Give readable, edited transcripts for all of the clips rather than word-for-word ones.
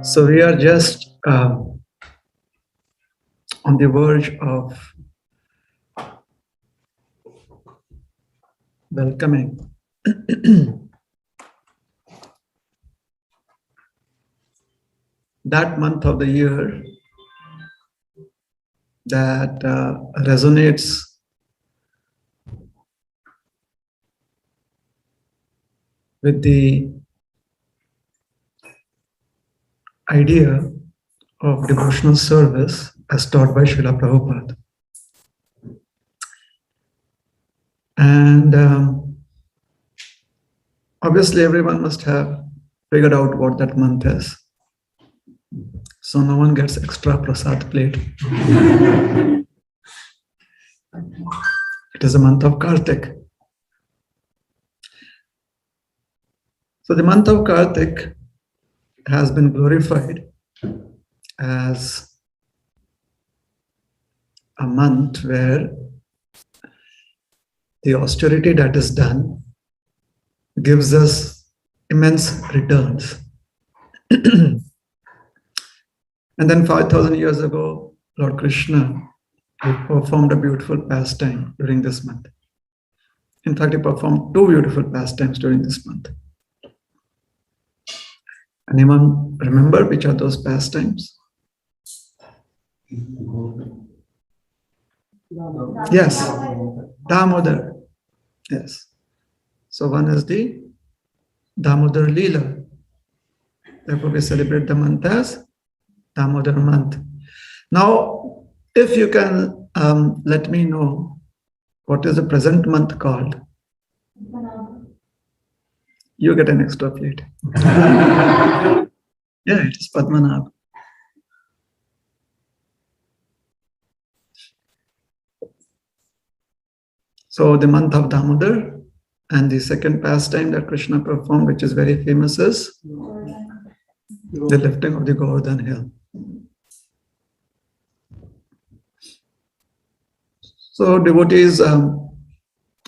So we are just on the verge of welcoming that month of the year that resonates with the idea of devotional service as taught by Srila Prabhupada. And obviously everyone must have figured out what that month is. So no one gets extra prasad plate. It is the month of Kartik. So the month of Kartik has been glorified as a month where the austerity that is done gives us immense returns. And then 5,000 years ago, Lord Krishna performed a beautiful pastime during this month. In fact, he performed two beautiful pastimes during this month. Anyone remember which are those pastimes? Yes, Damodar. Yes. So one is the Damodar Leela. Therefore, we celebrate the month as Damodar month. Now, if you can let me know what is the present month called, you get an extra plate. Yeah, it is Padmanabh. So the month of Damodar, and the second pastime that Krishna performed, which is very famous, is the lifting of the Govardhan hill. So devotees are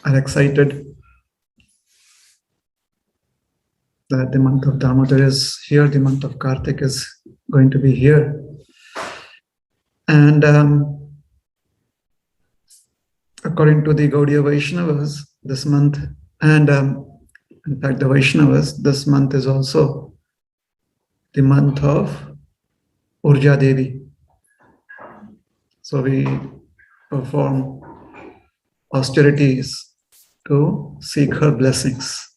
excited that the month of Damodar is here, the month of Kartik is going to be here. And according to the Gaudiya Vaishnavas, this month, and in fact the Vaishnavas, this month is also the month of Urja Devi. So we perform austerities to seek her blessings.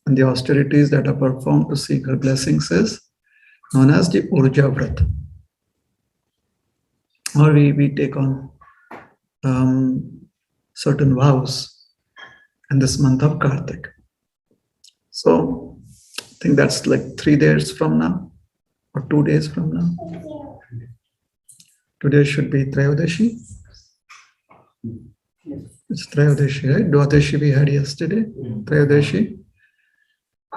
And the austerities that are performed to seek her blessings is known as the Urja Vrat. Or we take on certain vows in this month of Kartik. So I think that's like 3 days from now or 2 days from now. Today should be Trayodashi. It's Trayodashi, right? Dwadashi we had yesterday, Trayodashi.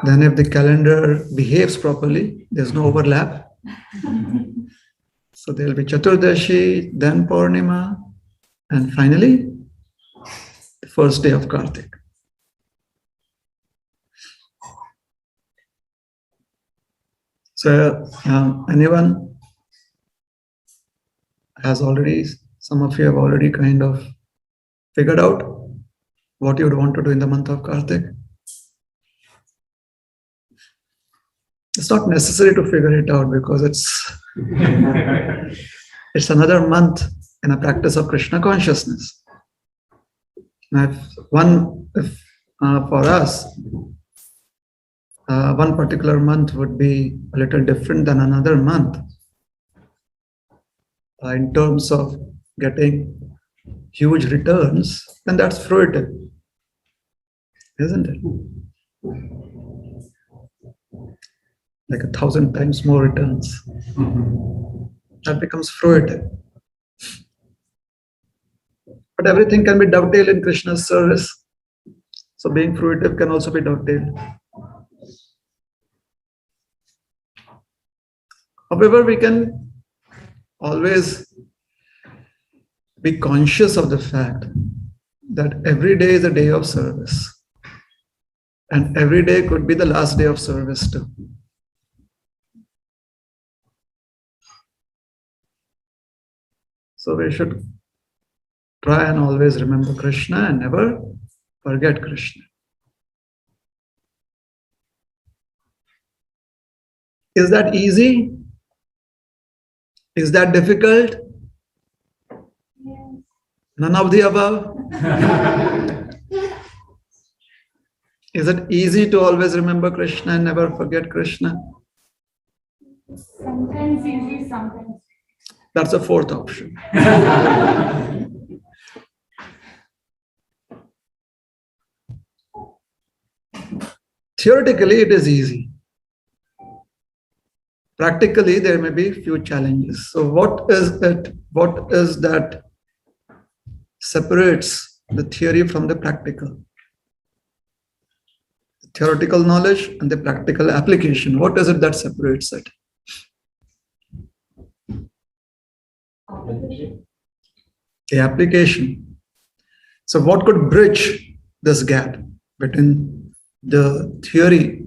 Then if the calendar behaves properly, there's no overlap. So there'll be Chaturdashi, then Purnima, and finally, the first day of Kartik. So anyone has already, some of you have already kind of figured out what you would want to do in the month of Kartik? It's not necessary to figure it out because it's another month in a practice of Krishna consciousness. Now, if for us, one particular month would be a little different than another month in terms of getting huge returns, then that's fruitive, isn't it? Like 1,000 times more returns. That becomes fruitive. But everything can be dovetailed in Krishna's service. So being fruitive can also be dovetailed. However, we can always be conscious of the fact that every day is a day of service. And every day could be the last day of service too. So we should try and always remember Krishna and never forget Krishna. Is that easy? Is that difficult? None of the above? Is it easy to always remember Krishna and never forget Krishna? Sometimes easy, sometimes. That's a fourth option. Theoretically, it is easy. Practically, there may be few challenges. So what is it? What is that separates the theory from the practical? The theoretical knowledge and the practical application. What is it that separates it? The application. So what could bridge this gap between the theory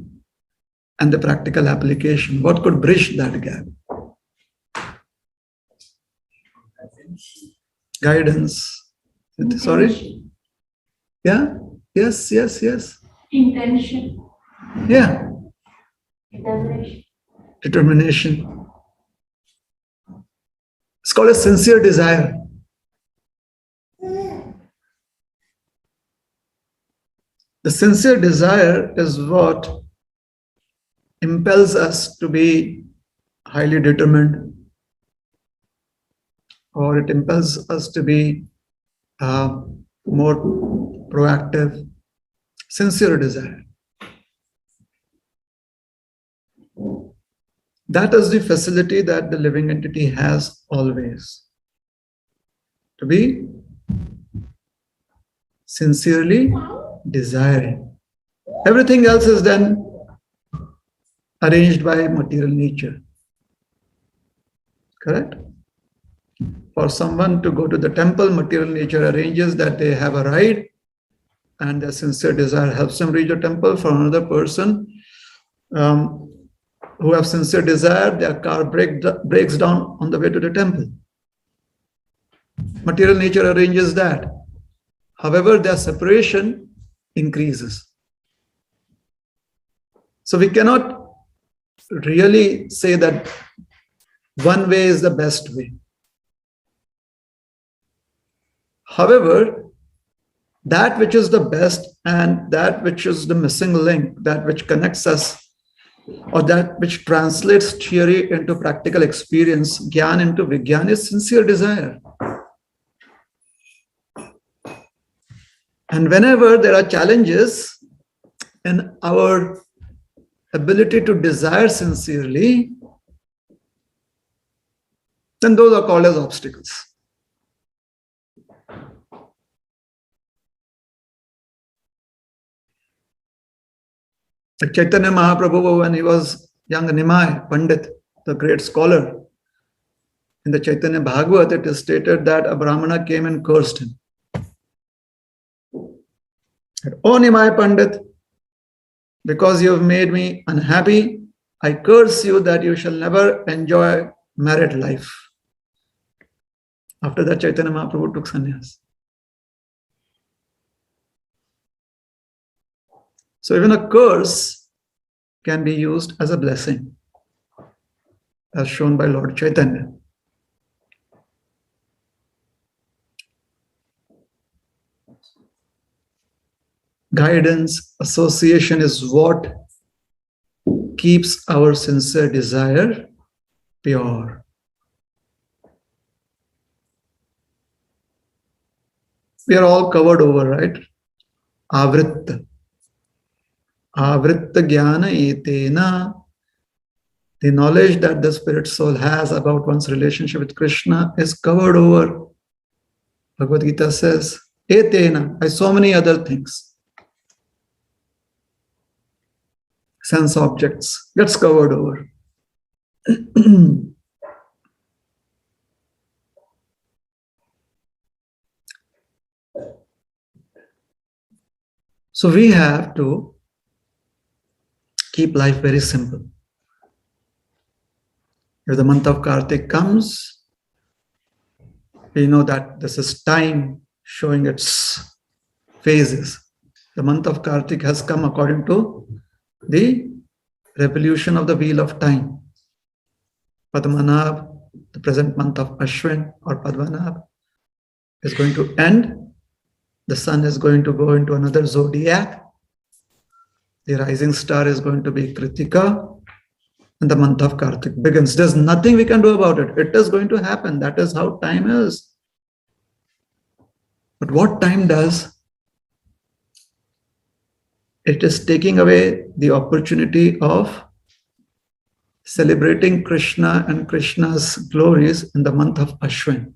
and the practical application? What could bridge that gap? Guidance. Sorry? Yeah? Yes. Intention. Yeah. Determination. Determination. It's called a sincere desire. The sincere desire is what impels us to be highly determined, or it impels us to be more proactive. Sincere desire. That is the facility that the living entity has always. To be sincerely desiring. Everything else is then arranged by material nature. Correct? For someone to go to the temple, material nature arranges that they have a ride, and their sincere desire helps them reach the temple. For another person who have sincere desire, their car breaks down on the way to the temple. Material nature arranges that. However, their separation increases. So we cannot really say that one way is the best way. However, that which is the best and that which is the missing link, that which connects us, or that which translates theory into practical experience, Gyan into Vigyan, is sincere desire. And whenever there are challenges in our ability to desire sincerely, then those are called as obstacles. Like Chaitanya Mahaprabhu, when he was young Nimai Pandit, the great scholar, in the Chaitanya Bhagavat, it is stated that a Brahmana came and cursed him. "Oh Nimai Pandit, because you have made me unhappy, I curse you that you shall never enjoy married life." After that, Chaitanya Mahaprabhu took sannyas. So even a curse can be used as a blessing, as shown by Lord Chaitanya. Guidance, association is what keeps our sincere desire pure. We are all covered over, right? Avritta. Avritta jnana etena. The knowledge that the spirit soul has about one's relationship with Krishna is covered over. Bhagavad Gita says, etena, by so many other things. Sense objects gets covered over. So we have to keep life very simple. If the month of Kartik comes, we know that this is time showing its phases. The month of Kartik has come according to the revolution of the wheel of time. Padmanabh, the present month of Ashwin or Padmanabh, is going to end. The sun is going to go into another zodiac. The rising star is going to be Kritika. And the month of Kartik begins. There's nothing we can do about it. It is going to happen. That is how time is. But what time does? It is taking away the opportunity of celebrating Krishna and Krishna's glories in the month of Ashwin.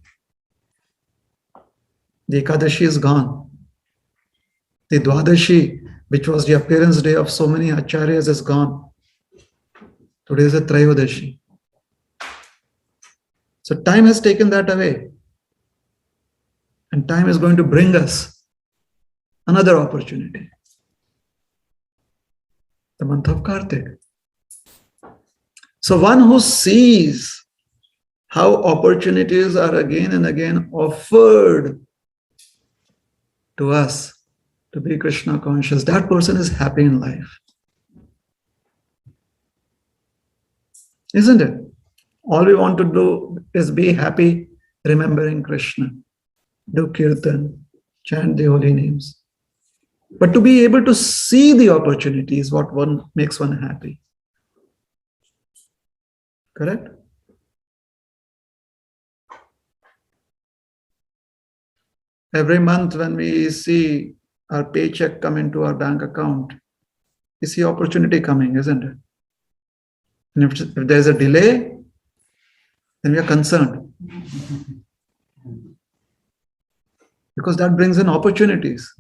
The Ekadashi is gone. The Dwadashi, which was the appearance day of so many acharyas, is gone. Today is a Trayodasi. So time has taken that away. And time is going to bring us another opportunity. The month of Kartik. So one who sees how opportunities are again and again offered to us to be Krishna conscious, that person is happy in life. Isn't it? All we want to do is be happy remembering Krishna, do kirtan, chant the holy names. But to be able to see the opportunity is what makes one happy. Correct? Every month when we see our paycheck come into our bank account, we see opportunity coming, isn't it? And if there's a delay, then we are concerned. Because that brings in opportunities.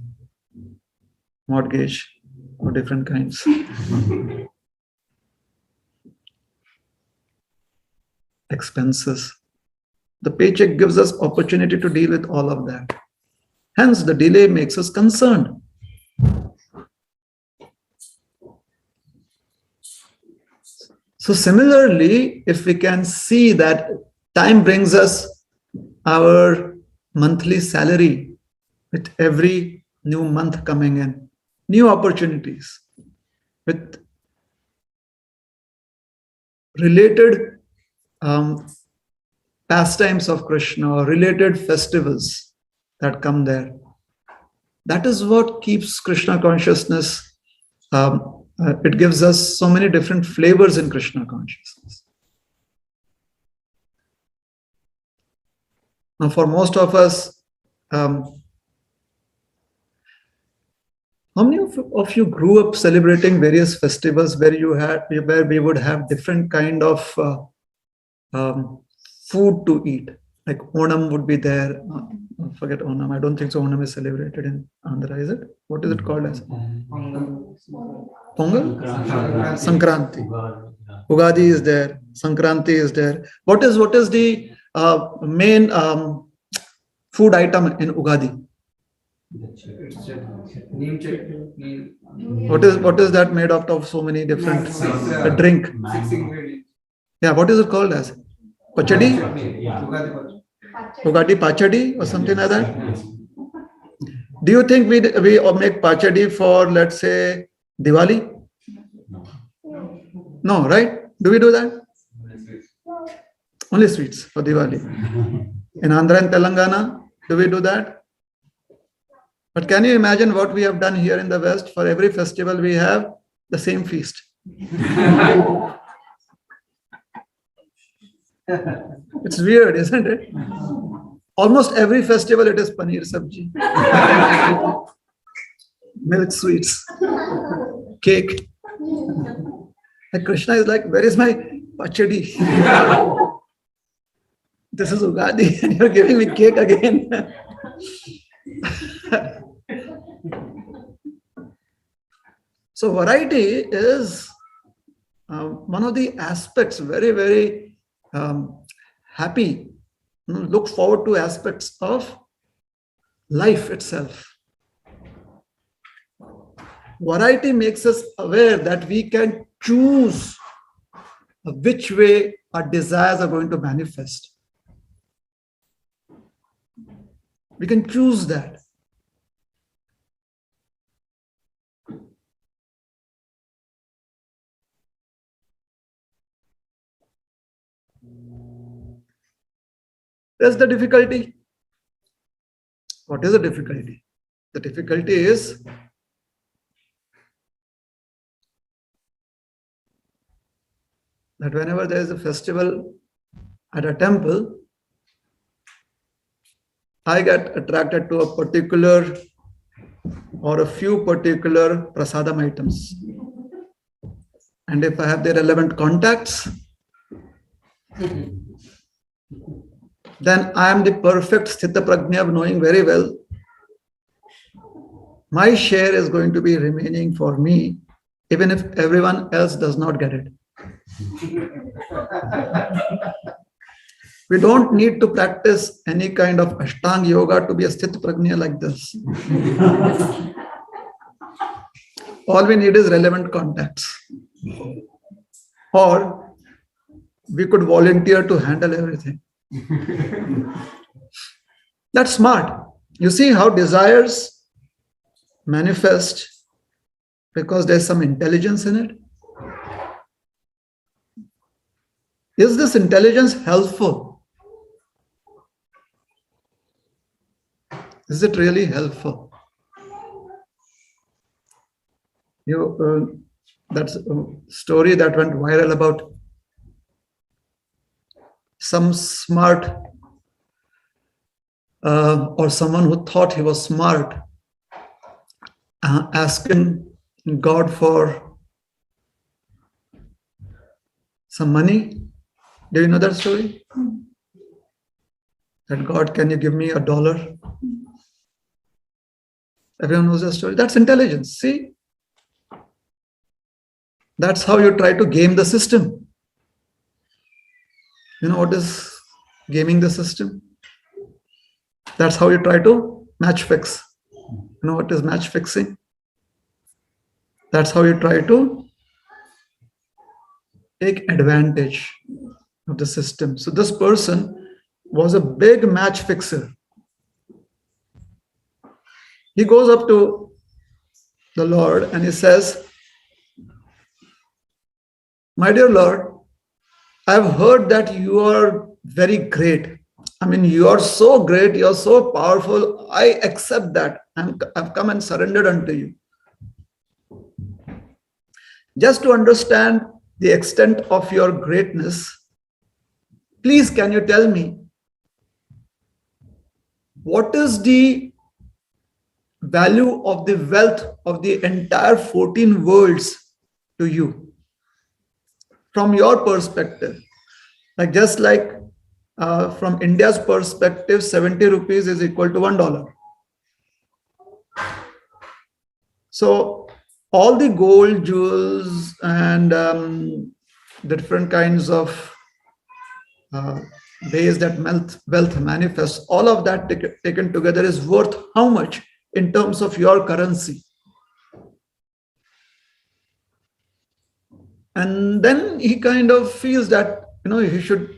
Mortgage of different kinds. Expenses. The paycheck gives us opportunity to deal with all of that. Hence, the delay makes us concerned. So similarly, if we can see that time brings us our monthly salary with every new month coming in, new opportunities with related pastimes of Krishna or related festivals that come there. That is what keeps Krishna consciousness. It gives us so many different flavors in Krishna consciousness. Now, for most of us, how many of you grew up celebrating various festivals where we would have different kind of food to eat? Like Onam would be there. Forget Onam. I don't think so. Onam is celebrated in Andhra, is it? What is it called as? Pongal? Sankranti. Ugadi is there. Sankranti is there. What is the main food item in Ugadi? What is that made out of? So many different drink. Yeah, what is it called as? Pachadi? Ugadi Pachadi or something like that? Do you think we make Pachadi for, let's say, Diwali? No, right? Do we do that? Only sweets for Diwali. In Andhra and Telangana, do we do that? But can you imagine what we have done here in the West? For every festival, we have the same feast. It's weird, isn't it? Almost every festival, it is paneer sabji, milk sweets, cake. And Krishna is like, where is my pachadi? This is Ugadi and you're giving me cake again. So variety is one of the aspects, very, very happy, look forward to aspects of life itself. Variety makes us aware that we can choose which way our desires are going to manifest. We can choose that. That's the difficulty. What is the difficulty? The difficulty is that whenever there is a festival at a temple, I get attracted to a particular or a few particular prasadam items. And if I have the relevant contacts, then I am the perfect sthita prajna of knowing very well my share is going to be remaining for me, even if everyone else does not get it. We don't need to practice any kind of Ashtanga yoga to be a sthita prajna like this. All we need is relevant contacts. Or we could volunteer to handle everything. That's smart. You see how desires manifest because there's some intelligence in it. Is this intelligence helpful? Is it really helpful? That's a story that went viral about some smart or someone who thought he was smart asking God for some money. Do you know that story? That God, can you give me $1? Everyone knows that story. That's intelligence. See? That's how you try to game the system. You know what is gaming the system? That's how you try to match fix. You know what is match fixing? That's how you try to take advantage of the system. So this person was a big match fixer. He goes up to the Lord and he says, "My dear Lord, I've heard that you are very great. I mean, you are so great, you are so powerful. I accept that. I've come and surrendered unto you. Just to understand the extent of your greatness, please can you tell me what is the value of the wealth of the entire 14 worlds to you from your perspective? Like just like from India's perspective, 70 rupees is equal to $1. So all the gold, jewels, and the different kinds of ways that wealth manifests, all of that taken together is worth how much in terms of your currency? And then he kind of feels that, he should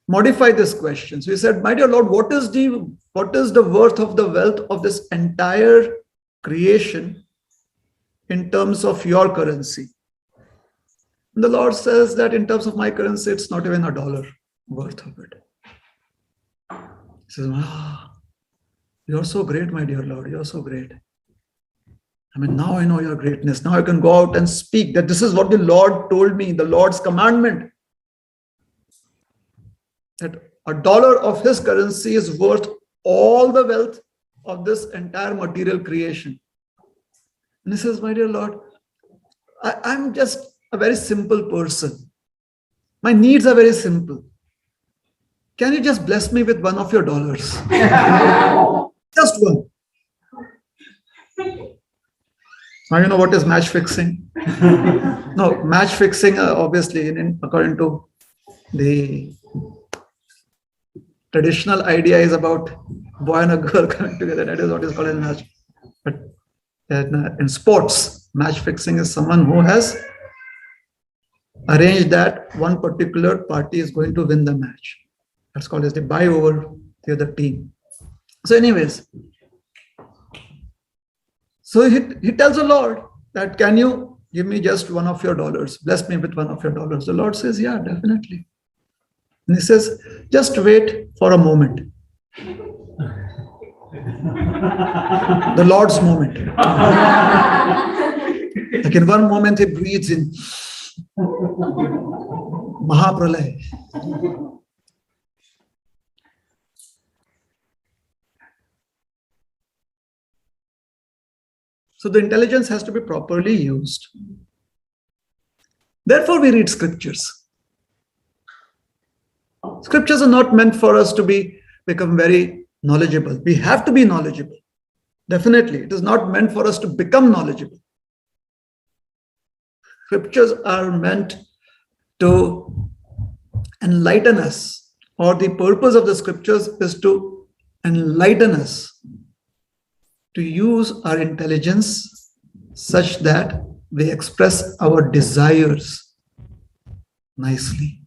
modify this question. So he said, "My dear Lord, what is the worth of the wealth of this entire creation in terms of your currency?" And the Lord says that in terms of my currency, it's not even $1 worth of it. He says, "You're so great, my dear Lord. You're so great. I mean, now I know your greatness. Now I can go out and speak that this is what the Lord told me, the Lord's commandment, that $1 of his currency is worth all the wealth of this entire material creation." And he says, "My dear Lord, I'm just a very simple person. My needs are very simple. Can you just bless me with one of your dollars?" Just one. Now you know what is match fixing? No, match fixing, obviously, according to the traditional idea, is about boy and a girl coming together. That is what is called a match. But in sports, match fixing is someone who has arrange that one particular party is going to win the match. That's called as they buy over the other team. So anyways, so he tells the Lord that, can you give me just one of your dollars? Bless me with one of your dollars. The Lord says, yeah, definitely. And he says, just wait for a moment. The Lord's moment. Like in one moment he breathes in Mahapralay. So the intelligence has to be properly used. Therefore, we read scriptures. Scriptures are not meant for us to become very knowledgeable. We have to be knowledgeable. Definitely. It is not meant for us to become knowledgeable. Scriptures are meant to enlighten us, or the purpose of the scriptures is to enlighten us, to use our intelligence such that we express our desires nicely.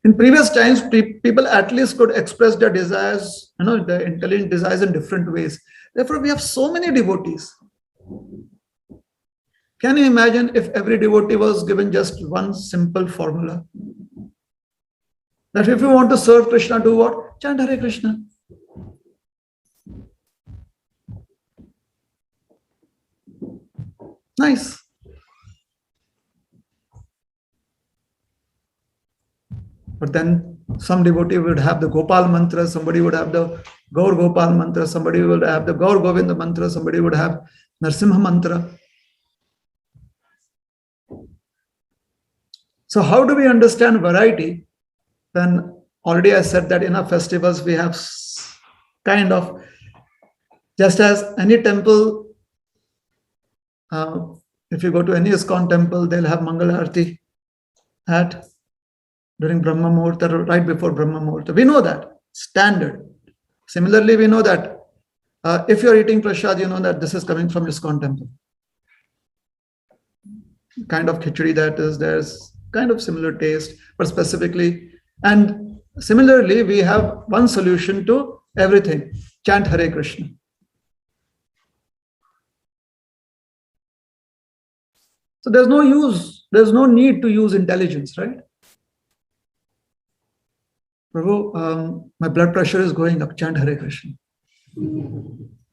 In previous times, people at least could express their desires, their intelligent desires in different ways. Therefore, we have so many devotees. Can you imagine if every devotee was given just one simple formula? That if you want to serve Krishna, do what? Chant Hare Krishna. Nice. But then some devotee would have the Gopal mantra, somebody would have the Gaur Gopal mantra, somebody would have the Gaur Govinda mantra, somebody would have Narsimha mantra. So how do we understand variety? Then already I said that in our festivals we have kind of, just as any temple, if you go to any ISKCON temple, they'll have Mangala Arati during Brahma Muhurta, right before Brahma Muhurta. We know that, standard. Similarly, we know that if you're eating prasad, you know that this is coming from ISKCON temple. Kind of khichdi that is, there's kind of similar taste, but specifically. And similarly, we have one solution to everything. Chant Hare Krishna. So there's no need to use intelligence, right? Prabhu, my blood pressure is going up, chant Hare Krishna.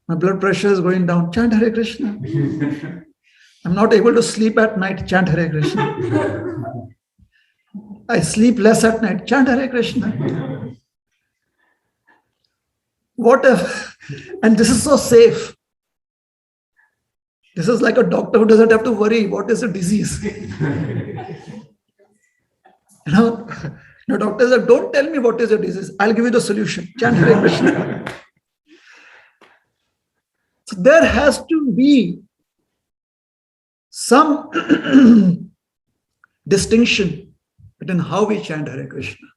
My blood pressure is going down, chant Hare Krishna. I'm not able to sleep at night, chant Hare Krishna. I sleep less at night, chant Hare Krishna. What if, and this is so safe. This is like a doctor who doesn't have to worry, what is the disease? The doctor said, don't tell me what is the disease. I'll give you the solution. Chant Hare Krishna. So there has to be some distinction between how we chant Hare Krishna.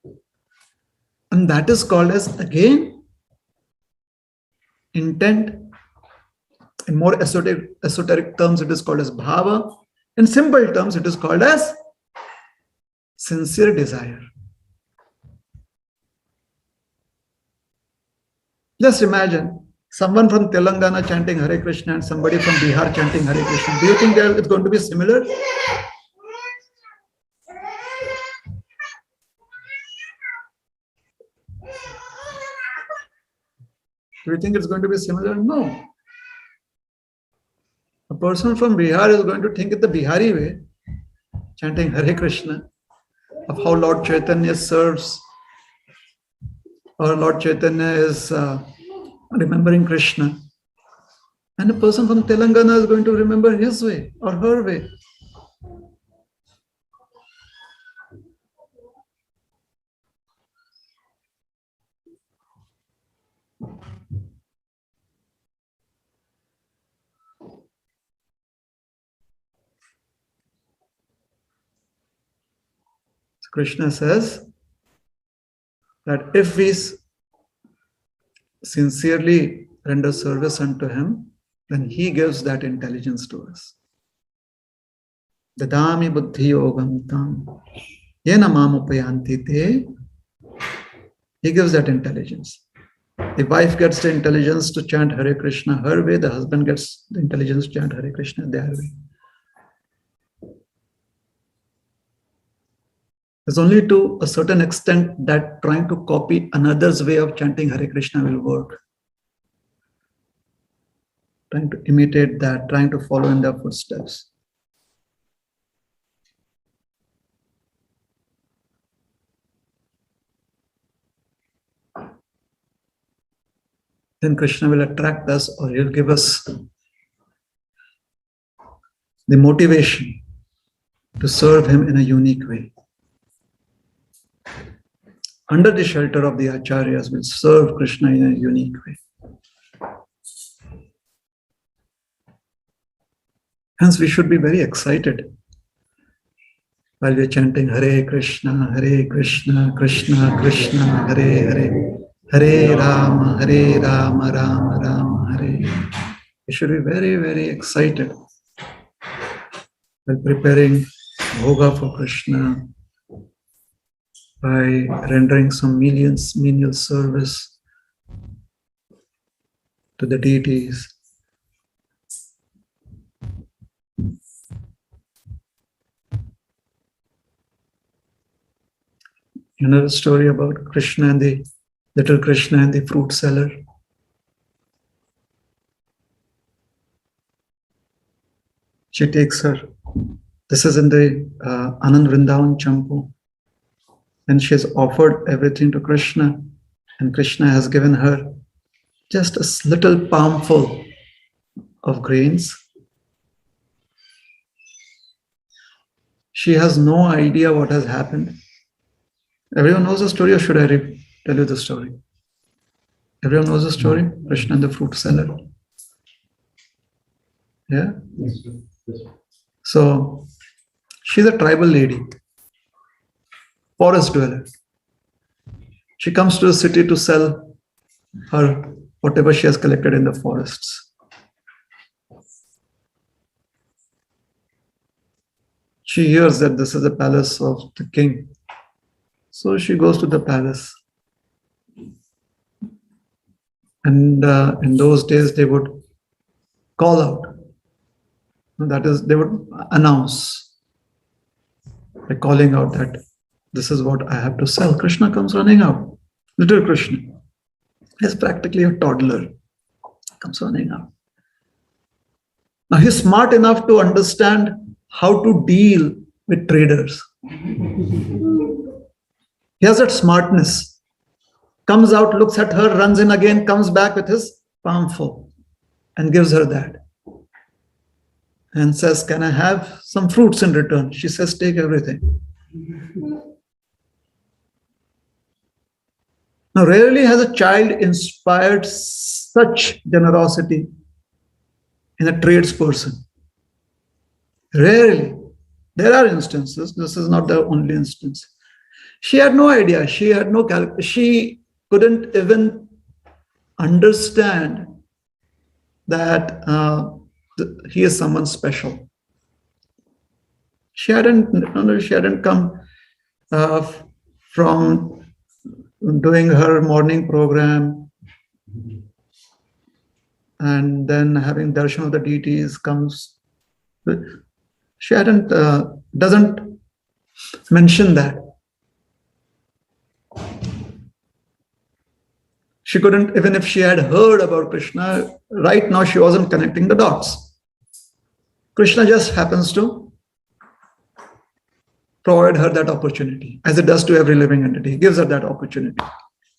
And that is called as, again, intent. In more esoteric terms, it is called as bhava. In simple terms, it is called as sincere desire. Just imagine someone from Telangana chanting Hare Krishna and somebody from Bihar chanting Hare Krishna. Do you think it's going to be similar? Do you think it's going to be similar? No. A person from Bihar is going to think it the Bihari way, chanting Hare Krishna, of how Lord Chaitanya serves, or Lord Chaitanya is remembering Krishna. And a person from Telangana is going to remember his way or her way. So Krishna says that if we sincerely render service unto him, then he gives that intelligence to us. Dadami buddhi yogam tam yena mam upayanti te. He gives that intelligence. The wife gets the intelligence to chant Hare Krishna her way, the husband gets the intelligence to chant Hare Krishna their way. It's only to a certain extent that trying to copy another's way of chanting Hare Krishna will work. Trying to imitate that, trying to follow in their footsteps. Then Krishna will attract us, or he'll give us the motivation to serve him in a unique way. Under the shelter of the acharyas, will serve Krishna in a unique way. Hence, we should be very excited while we are chanting Hare Krishna, Krishna Krishna, Hare Hare, Hare Rama, Rama Rama, Hare. We should be very, very excited while preparing bhoga for Krishna, by rendering some menial service to the deities. You know the story about Krishna and the little Krishna and the fruit seller? She takes her. This is in the Anand Vrindavan Champu. And she has offered everything to Krishna, and Krishna has given her just a little palmful of grains. She has no idea what has happened. Everyone knows the story, or should I tell you the story? Everyone knows the story? Krishna and the fruit seller. Yeah? So, she's a tribal lady. Forest dweller. She comes to the city to sell her whatever she has collected in the forests. She hears that this is the palace of the king. So she goes to the palace. And in those days, they would call out. That is, they would announce by calling out that this is what I have to sell. Krishna comes running out. Little Krishna is practically a toddler. Comes running out. Now he's smart enough to understand how to deal with traders. He has that smartness. Comes out, looks at her, runs in again, comes back with his palm full and gives her that. And says, can I have some fruits in return? She says, take everything. Now, rarely has a child inspired such generosity in a tradesperson. Rarely. There are instances. This is not the only instance. She had no idea. She had no she couldn't even understand that he is someone special. She hadn't come from doing her morning program and then having darshan of the deities comes. She doesn't mention that. She couldn't, even if she had heard about Krishna, right now she wasn't connecting the dots. Krishna just happens to provide her that opportunity, as it does to every living entity. He gives her that opportunity.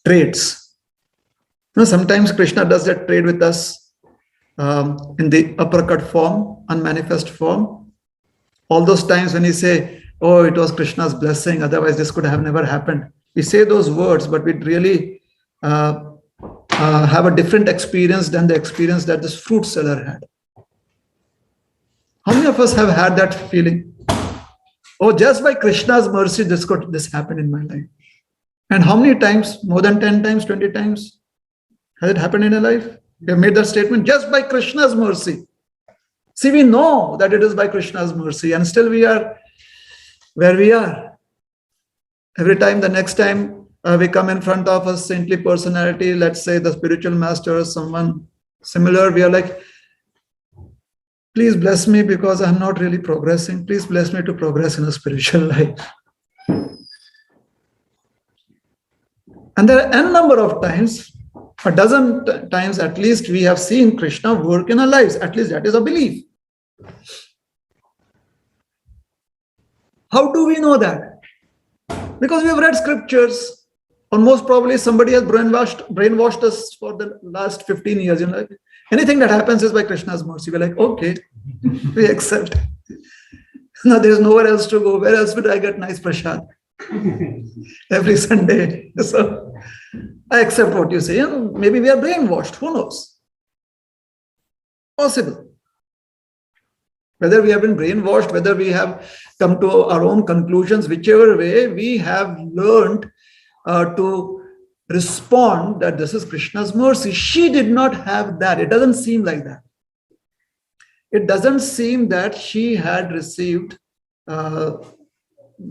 Trades. You know, sometimes Krishna does that trade with us in the uppercut form, unmanifest form. All those times when we say, oh, it was Krishna's blessing, otherwise this could have never happened. We say those words, but we really have a different experience than the experience that this fruit seller had. How many of us have had that feeling? Oh, just by Krishna's mercy, this happened in my life. And how many times? More than 10 times, 20 times? Has it happened in your life? We have made that statement just by Krishna's mercy. See, we know that it is by Krishna's mercy, and still we are where we are. Every time, the next time we come in front of a saintly personality, let's say the spiritual master or someone similar, we are like, please bless me because I'm not really progressing. Please bless me to progress in a spiritual life. And there are n number of times, a dozen times at least, we have seen Krishna work in our lives. At least that is a belief. How do we know that? Because we have read scriptures, or most probably somebody has brainwashed us for the last 15 years. Anything that happens is by Krishna's mercy. We're like, okay, we accept. Now there's nowhere else to go. Where else would I get nice prasad? Every Sunday. So I accept what you say. Maybe we are brainwashed. Who knows? Possible. Whether we have been brainwashed, whether we have come to our own conclusions, whichever way, we have learned to respond that this is Krishna's mercy. She did not have that. It doesn't seem like that. It doesn't seem that she had received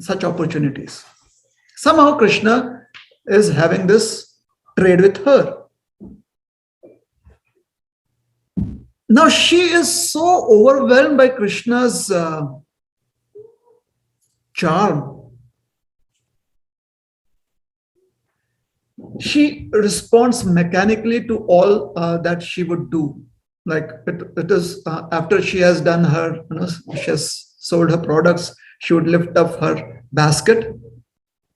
such opportunities. Somehow Krishna is having this trade with her. Now she is so overwhelmed by Krishna's charm. She responds mechanically to all that she would do. Like it is after she has done her, she has sold her products, she would lift up her basket.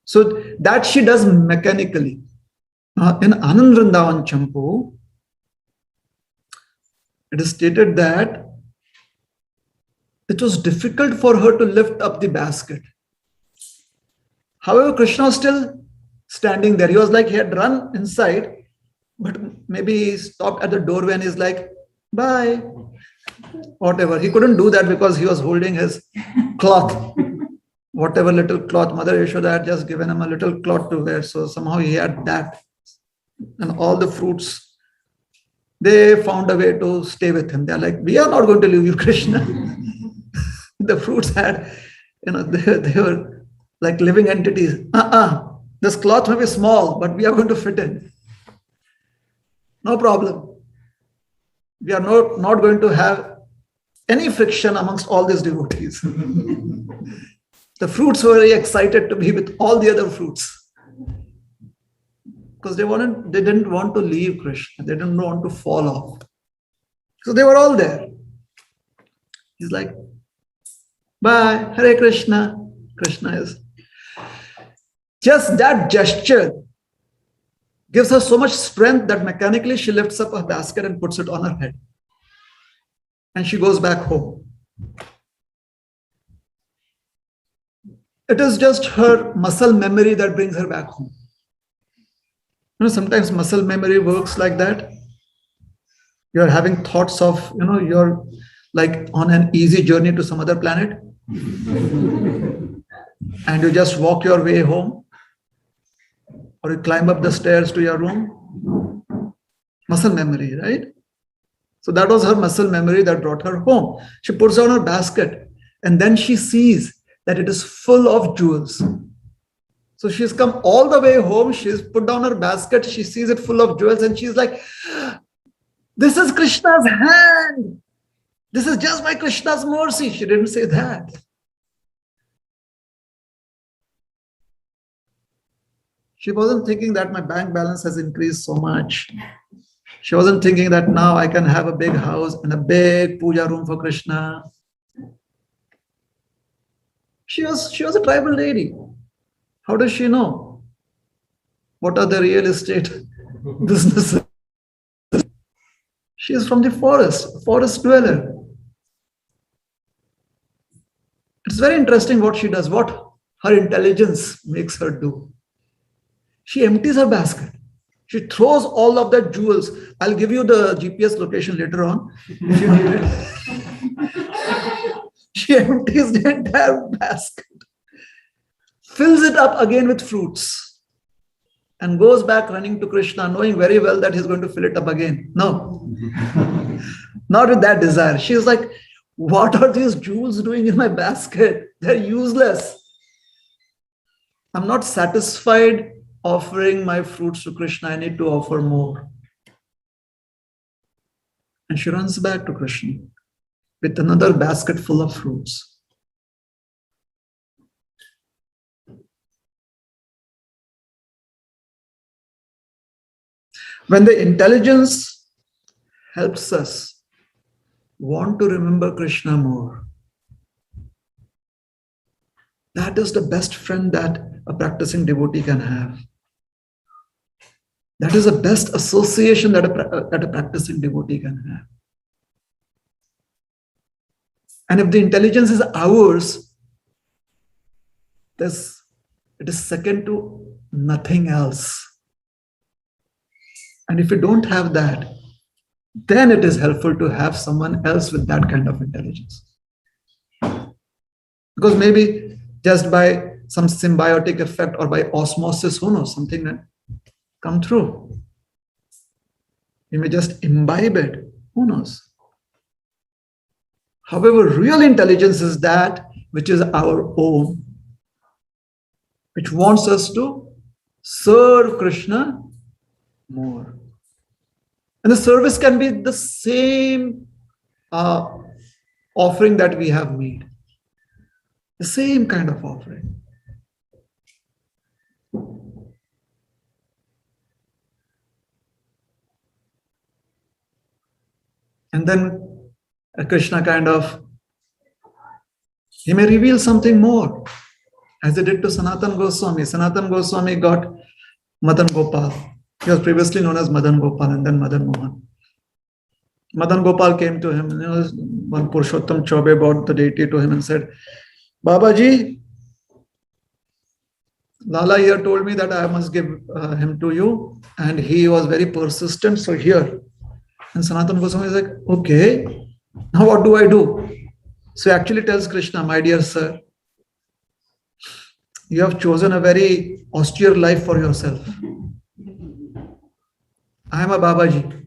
So that she does mechanically. In Anand Vrindavan Champu, it is stated that it was difficult for her to lift up the basket. However, Krishna was still standing there. He was like, he had run inside, but maybe he stopped at the doorway and he's like, bye, whatever. He couldn't do that because he was holding his cloth, whatever little cloth. Mother Yashoda had just given him a little cloth to wear. So somehow he had that. And all the fruits, they found a way to stay with him. They're like, we are not going to leave you, Krishna. The fruits had, they were like living entities. This cloth may be small, but we are going to fit in. No problem. We are not going to have any friction amongst all these devotees. The fruits were very excited to be with all the other fruits. Because they didn't want to leave Krishna. They didn't want to fall off. So they were all there. He's like, bye, Hare Krishna. Krishna is. Just that gesture gives her so much strength that mechanically she lifts up her basket and puts it on her head. And she goes back home. It is just her muscle memory that brings her back home. Sometimes muscle memory works like that. You're having thoughts of, you're like on an easy journey to some other planet. And you just walk your way home. Or you climb up the stairs to your room. Muscle memory, right? So that was her muscle memory that brought her home. She puts on her basket and then she sees that it is full of jewels. So she's come all the way home. She's put down her basket. She sees it full of jewels and she's like, this is Krishna's hand. This is just by Krishna's mercy. She didn't say that. She wasn't thinking that my bank balance has increased so much. She wasn't thinking that now I can have a big house and a big puja room for Krishna. She was a tribal lady. How does she know? What are the real estate businesses? She is from the forest dweller. It's very interesting what she does, what her intelligence makes her do. She empties her basket. She throws all of that jewels. I'll give you the GPS location later on if you need it. She empties the entire basket, fills it up again with fruits, and goes back running to Krishna, knowing very well that he's going to fill it up again. No, not with that desire. She's like, what are these jewels doing in my basket? They're useless. I'm not satisfied offering my fruits to Krishna. I need to offer more. And she runs back to Krishna with another basket full of fruits. When the intelligence helps us want to remember Krishna more, that is the best friend that a practicing devotee can have. That is the best association that a practicing devotee can have. And if the intelligence is ours, it is second to nothing else. And if you don't have that, then it is helpful to have someone else with that kind of intelligence. Because maybe just by some symbiotic effect or by osmosis, who knows, something that come through. You may just imbibe it, who knows. However, real intelligence is that which is our own, which wants us to serve Krishna more. And the service can be the same offering that we have made. The same kind of offering. And then Krishna he may reveal something more, as he did to Sanatan Goswami. Sanatan Goswami got Madan Gopal. He was previously known as Madan Gopal and then Madan Mohan. Madan Gopal came to him, one Purushottam Chaube brought the deity to him and said, Babaji, Lala here told me that I must give him to you, and he was very persistent, so here. And Sanatan Goswami is like, okay, now what do I do? So he actually tells Krishna, my dear sir, you have chosen a very austere life for yourself. I am a Babaji.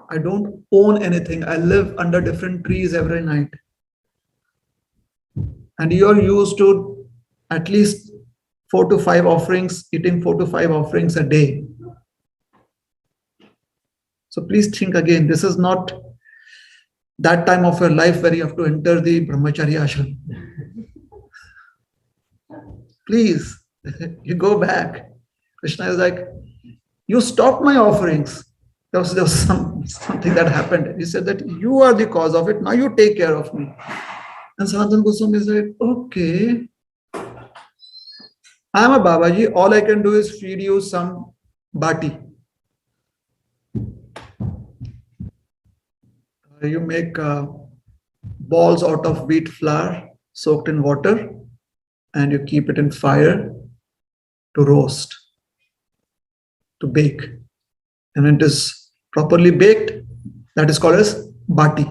I don't own anything. I live under different trees every night. And you are used to at least 4 to 5 offerings, eating 4 to 5 offerings a day. So please think again. This is not that time of your life where you have to enter the Brahmacharya ashram. Please, you go back. Krishna is like, you stopped my offerings. There was something that happened. He said that you are the cause of it. Now you take care of me. And Sanatan Goswami is like, okay, I am a Babaji. All I can do is feed you some bati. You make balls out of wheat flour soaked in water, and you keep it in fire to roast, to bake. And when it is properly baked, that is called as bati.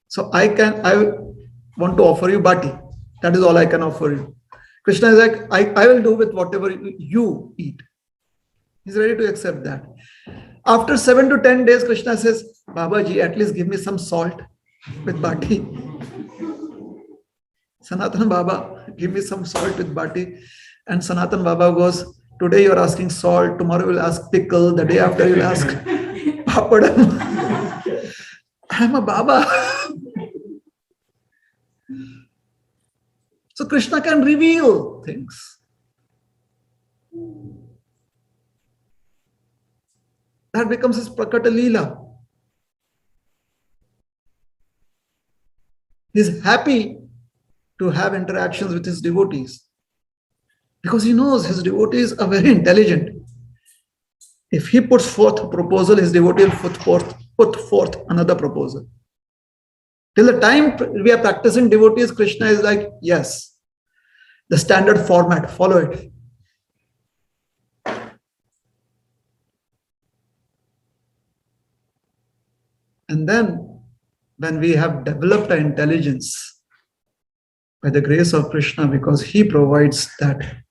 So I want to offer you bati. That is all I can offer you. Krishna is like, I will do with whatever you eat. He's ready to accept that. After 7 to 10 days, Krishna says, Babaji, at least give me some salt with bati. Sanatan Baba, give me some salt with bati. And Sanatan Baba goes, today you're asking salt, tomorrow you'll ask pickle, the day after you'll ask papadam. I'm a Baba. So Krishna can reveal things. That becomes his Prakata Leela. He's happy to have interactions with his devotees because he knows his devotees are very intelligent. If he puts forth a proposal, his devotee will put forth another proposal. Till the time we are practicing devotees, Krishna is like, yes, the standard format, follow it. And then when we have developed our intelligence by the grace of Krishna, because he provides that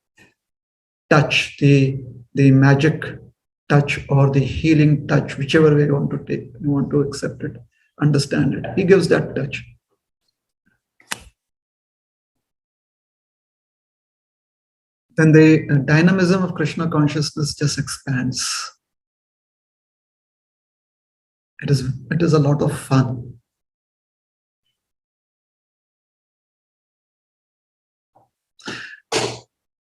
touch, the magic touch or the healing touch, whichever way you want to take, you want to accept it, understand it. He gives that touch. Then the dynamism of Krishna consciousness just expands. It is a lot of fun.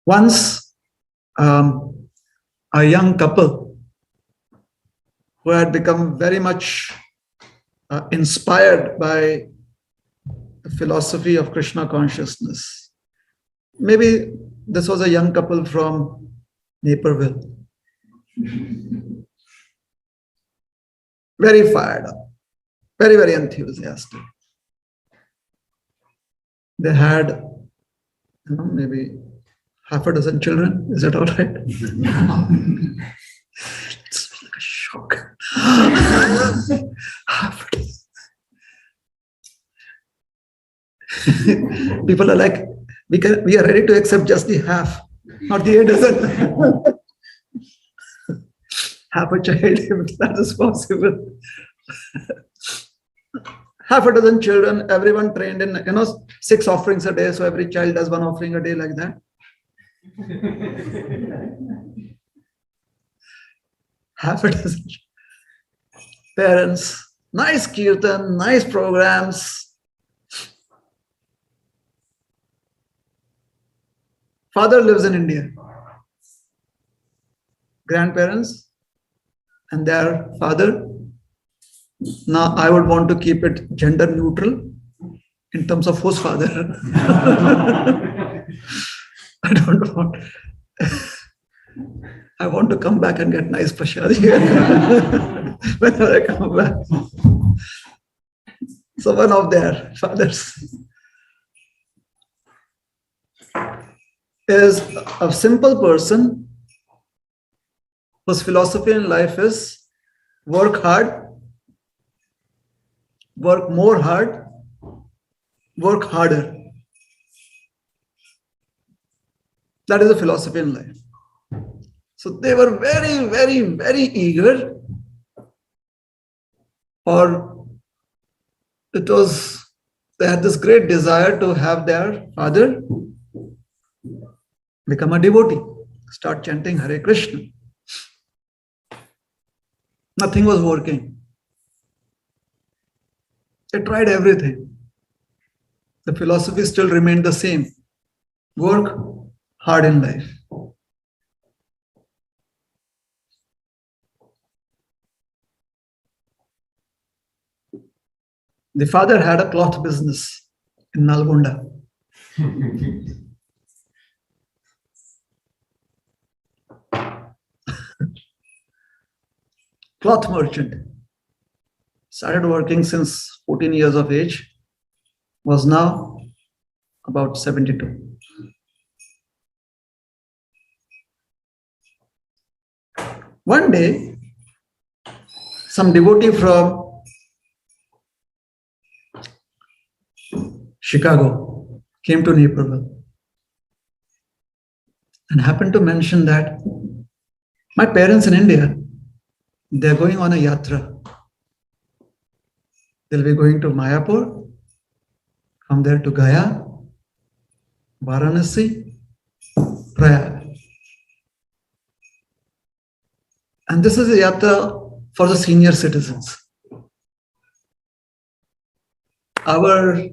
Once, a young couple who had become very much inspired by the philosophy of Krishna consciousness. Maybe this was a young couple from Naperville. Very fired up, very, very enthusiastic. They had, maybe half a dozen children. Is that all right? It's like a shock. Half a dozen. People are like, we are ready to accept just the half, not the 8 dozen. Half a child, if that is possible. Half a dozen children, everyone trained in, 6 offerings a day. So every child does 1 offering a day like that. Half a dozen parents, nice kirtan, nice programs. Father lives in India. Grandparents and their father. Now I would want to keep it gender neutral in terms of whose father. I don't want. I want to come back and get nice prashadi whenever I come back. So one of their fathers is a simple person whose philosophy in life is work hard, work more hard, work harder. That is a philosophy in life. So they were very, very, very eager, or they had this great desire to have their father become a devotee, start chanting Hare Krishna. Nothing was working. They tried everything. The philosophy still remained the same. Work hard in life. The father had a cloth business in Nalgonda. Cloth merchant. Started working since 14 years of age. Was now about 72. One day, some devotee from Chicago came to Naperville and happened to mention that my parents in India, they're going on a yatra. They'll be going to Mayapur, from there to Gaya, Varanasi, Prayag. And this is a yatra for the senior citizens. Our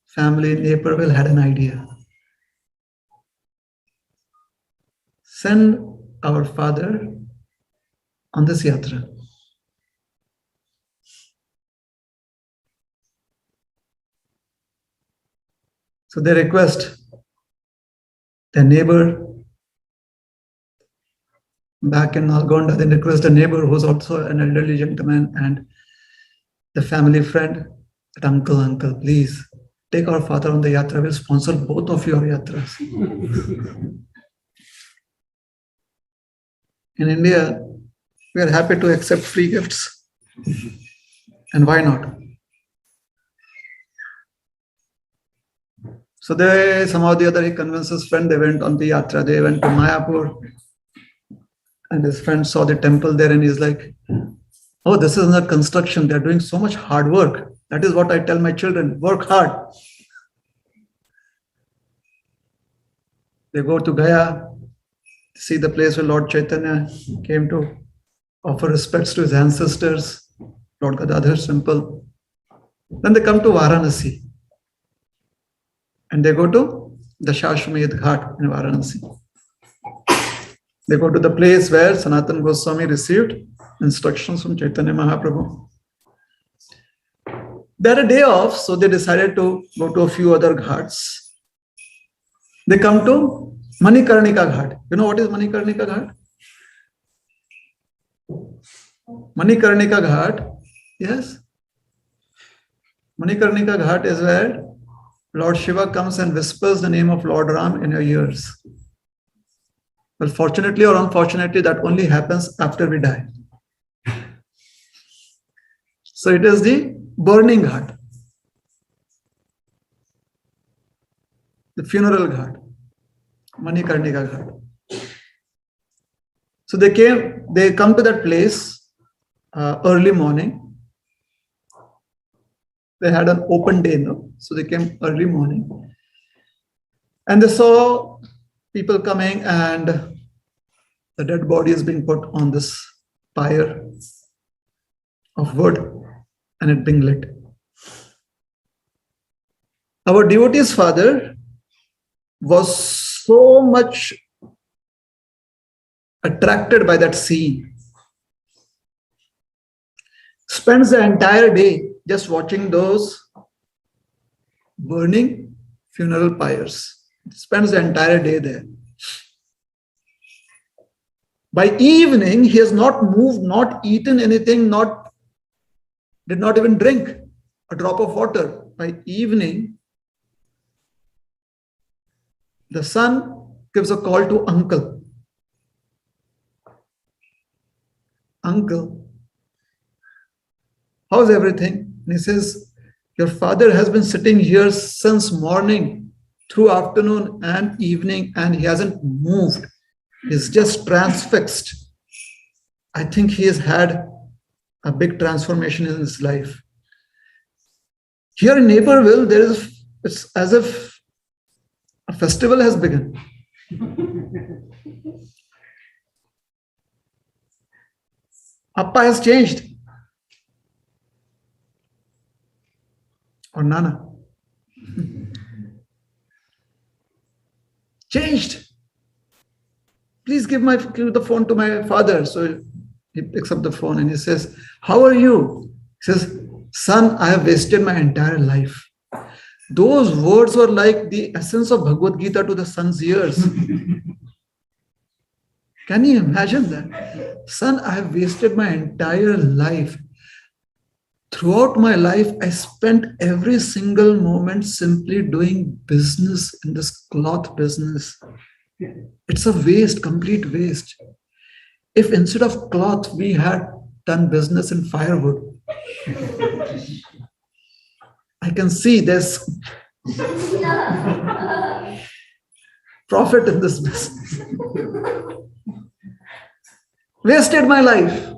family in Naperville had an idea. Send our father on this yatra. So they request their neighbor back in Nalgonda, they request a neighbor who's also an elderly gentleman and the family friend, that uncle, please take our father on the yatra. We'll sponsor both of your yatras. In India, we are happy to accept free gifts. And why not? So they somehow or the other he convinced his friend. They went on the yatra. They went to Mayapur, and his friend saw the temple there, and he's like, "Oh, this is not construction. They're doing so much hard work. That is what I tell my children: work hard." They go to Gaya, see the place where Lord Chaitanya came to offer respects to his ancestors, Lord Gadadhar's temple. Then they come to Varanasi and they go to the Shashwamedh Ghat in Varanasi. They go to the place where Sanatana Goswami received instructions from Chaitanya Mahaprabhu. They had a day off, so they decided to go to a few other ghats. They come to Manikarnika Ghat. You know what is Manikarnika Ghat? Manikarnika Ghat, yes. Manikarnika Ghat is where Lord Shiva comes and whispers the name of Lord Ram in your ears. Well, fortunately or unfortunately, that only happens after we die. So it is the burning ghat, the funeral ghat, Manikarnika Ghat. So they come to that place early morning. They had an open day, no? So they came early morning. And they saw people coming and the dead body is being put on this pyre of wood and it being lit. Our devotee's father was so much attracted by that scene. Spends the entire day just watching those burning funeral pyres. Spends the entire day there. By evening, he has not moved, not eaten anything, did not even drink a drop of water. By evening, the son gives a call to uncle. Uncle, how's everything? And he says, your father has been sitting here since morning, through afternoon and evening, and he hasn't moved. He's just transfixed. I think he has had a big transformation in his life. Here in Naperville, it's as if a festival has begun. Appa has changed. Or Nana. Changed. Please give the phone to my father. So he picks up the phone and he says, how are you? He says, son, I have wasted my entire life. Those words were like the essence of Bhagavad Gita to the son's ears. Can you imagine that? Son, I have wasted my entire life. Throughout my life, I spent every single moment simply doing business in this cloth business. It's a waste, complete waste. If instead of cloth, we had done business in firewood, I can see there's profit in this business. Wasted my life.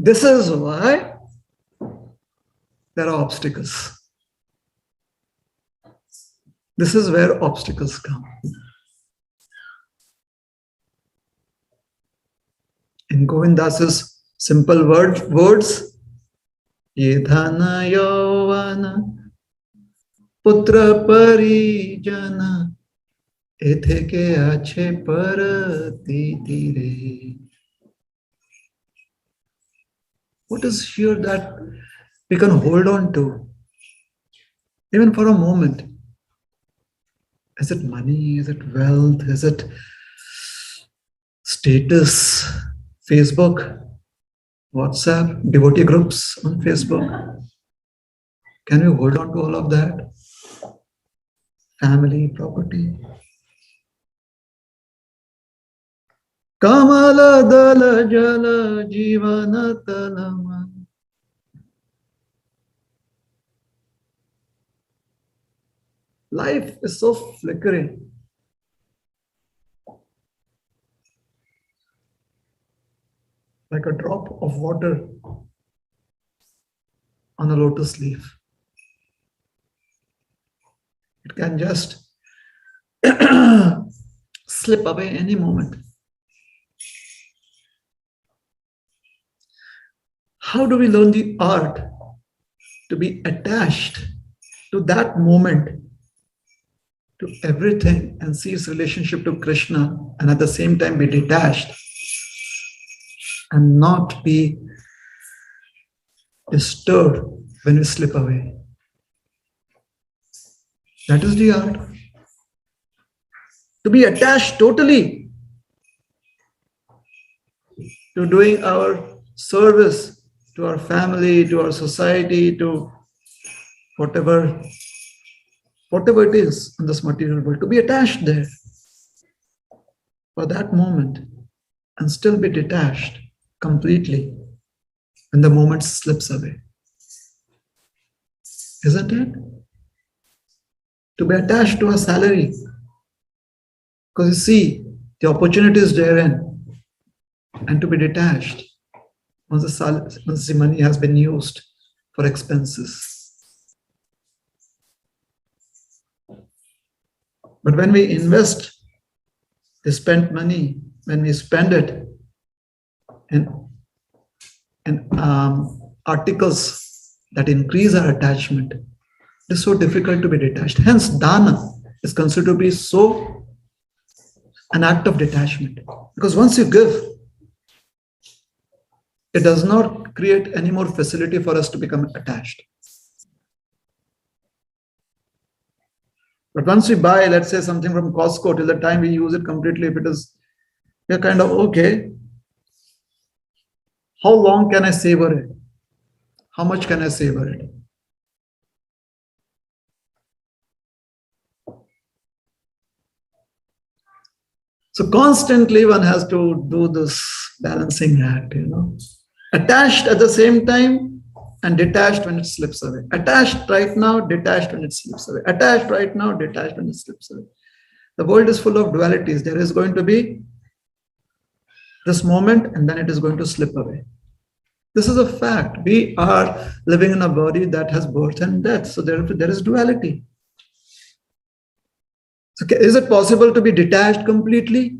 This is why there are obstacles. This is where obstacles come. In Govindas's simple words, Ye dhana yavana putra parijana ethe ke ache parati tire. What is here that we can hold on to, even for a moment? Is it money? Is it wealth? Is it status? Facebook, WhatsApp, devotee groups on Facebook? Can we hold on to all of that? Family, property? Kamala dala jala jivana talama. Life is so flickering. Like a drop of water on a lotus leaf. It can just slip away any moment. How do we learn the art to be attached to that moment, to everything, and see its relationship to Krishna, and at the same time be detached and not be disturbed when we slip away? That is the art. To be attached totally to doing our service to our family, to our society, to whatever it is in this material world, to be attached there for that moment and still be detached completely when the moment slips away. Isn't it? To be attached to a salary, because you see the opportunities therein, and to be detached once the money has been used for expenses. But when we invest the spent money, when we spend it in articles that increase our attachment, it is so difficult to be detached. Hence, dana is considered to be so an act of detachment. Because once you give, it does not create any more facility for us to become attached. But once we buy, let's say, something from Costco, till the time we use it completely, if it is, we're kind of okay. How long can I savor it? How much can I savor it? So constantly one has to do this balancing act, attached at the same time and detached when it slips away. Attached right now, detached when it slips away. Attached right now, detached when it slips away. The world is full of dualities. There is going to be this moment and then it is going to slip away. This is a fact. We are living in a body that has birth and death. So there is duality. So is it possible to be detached completely?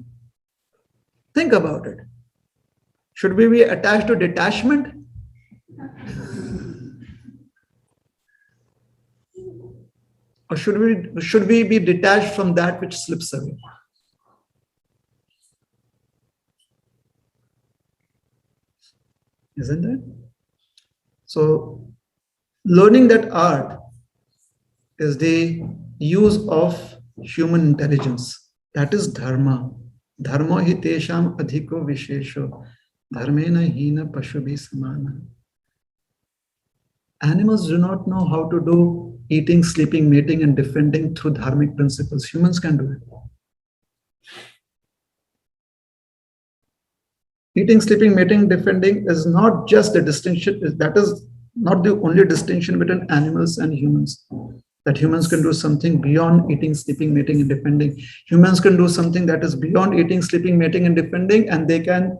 Think about it. Should we be attached to detachment? Or should we be detached from that which slips away? Isn't it? So learning that art is the use of human intelligence. That is dharma. Dharma hi tesham adhiko vishesho. Dharmena hina pashubi samana. Animals do not know how to do eating, sleeping, mating, and defending through dharmic principles. Humans can do it. Eating, sleeping, mating, defending is not just the distinction, that is not the only distinction between animals and humans. That humans can do something beyond eating, sleeping, mating, and defending. Humans can do something that is beyond eating, sleeping, mating, and defending, and they can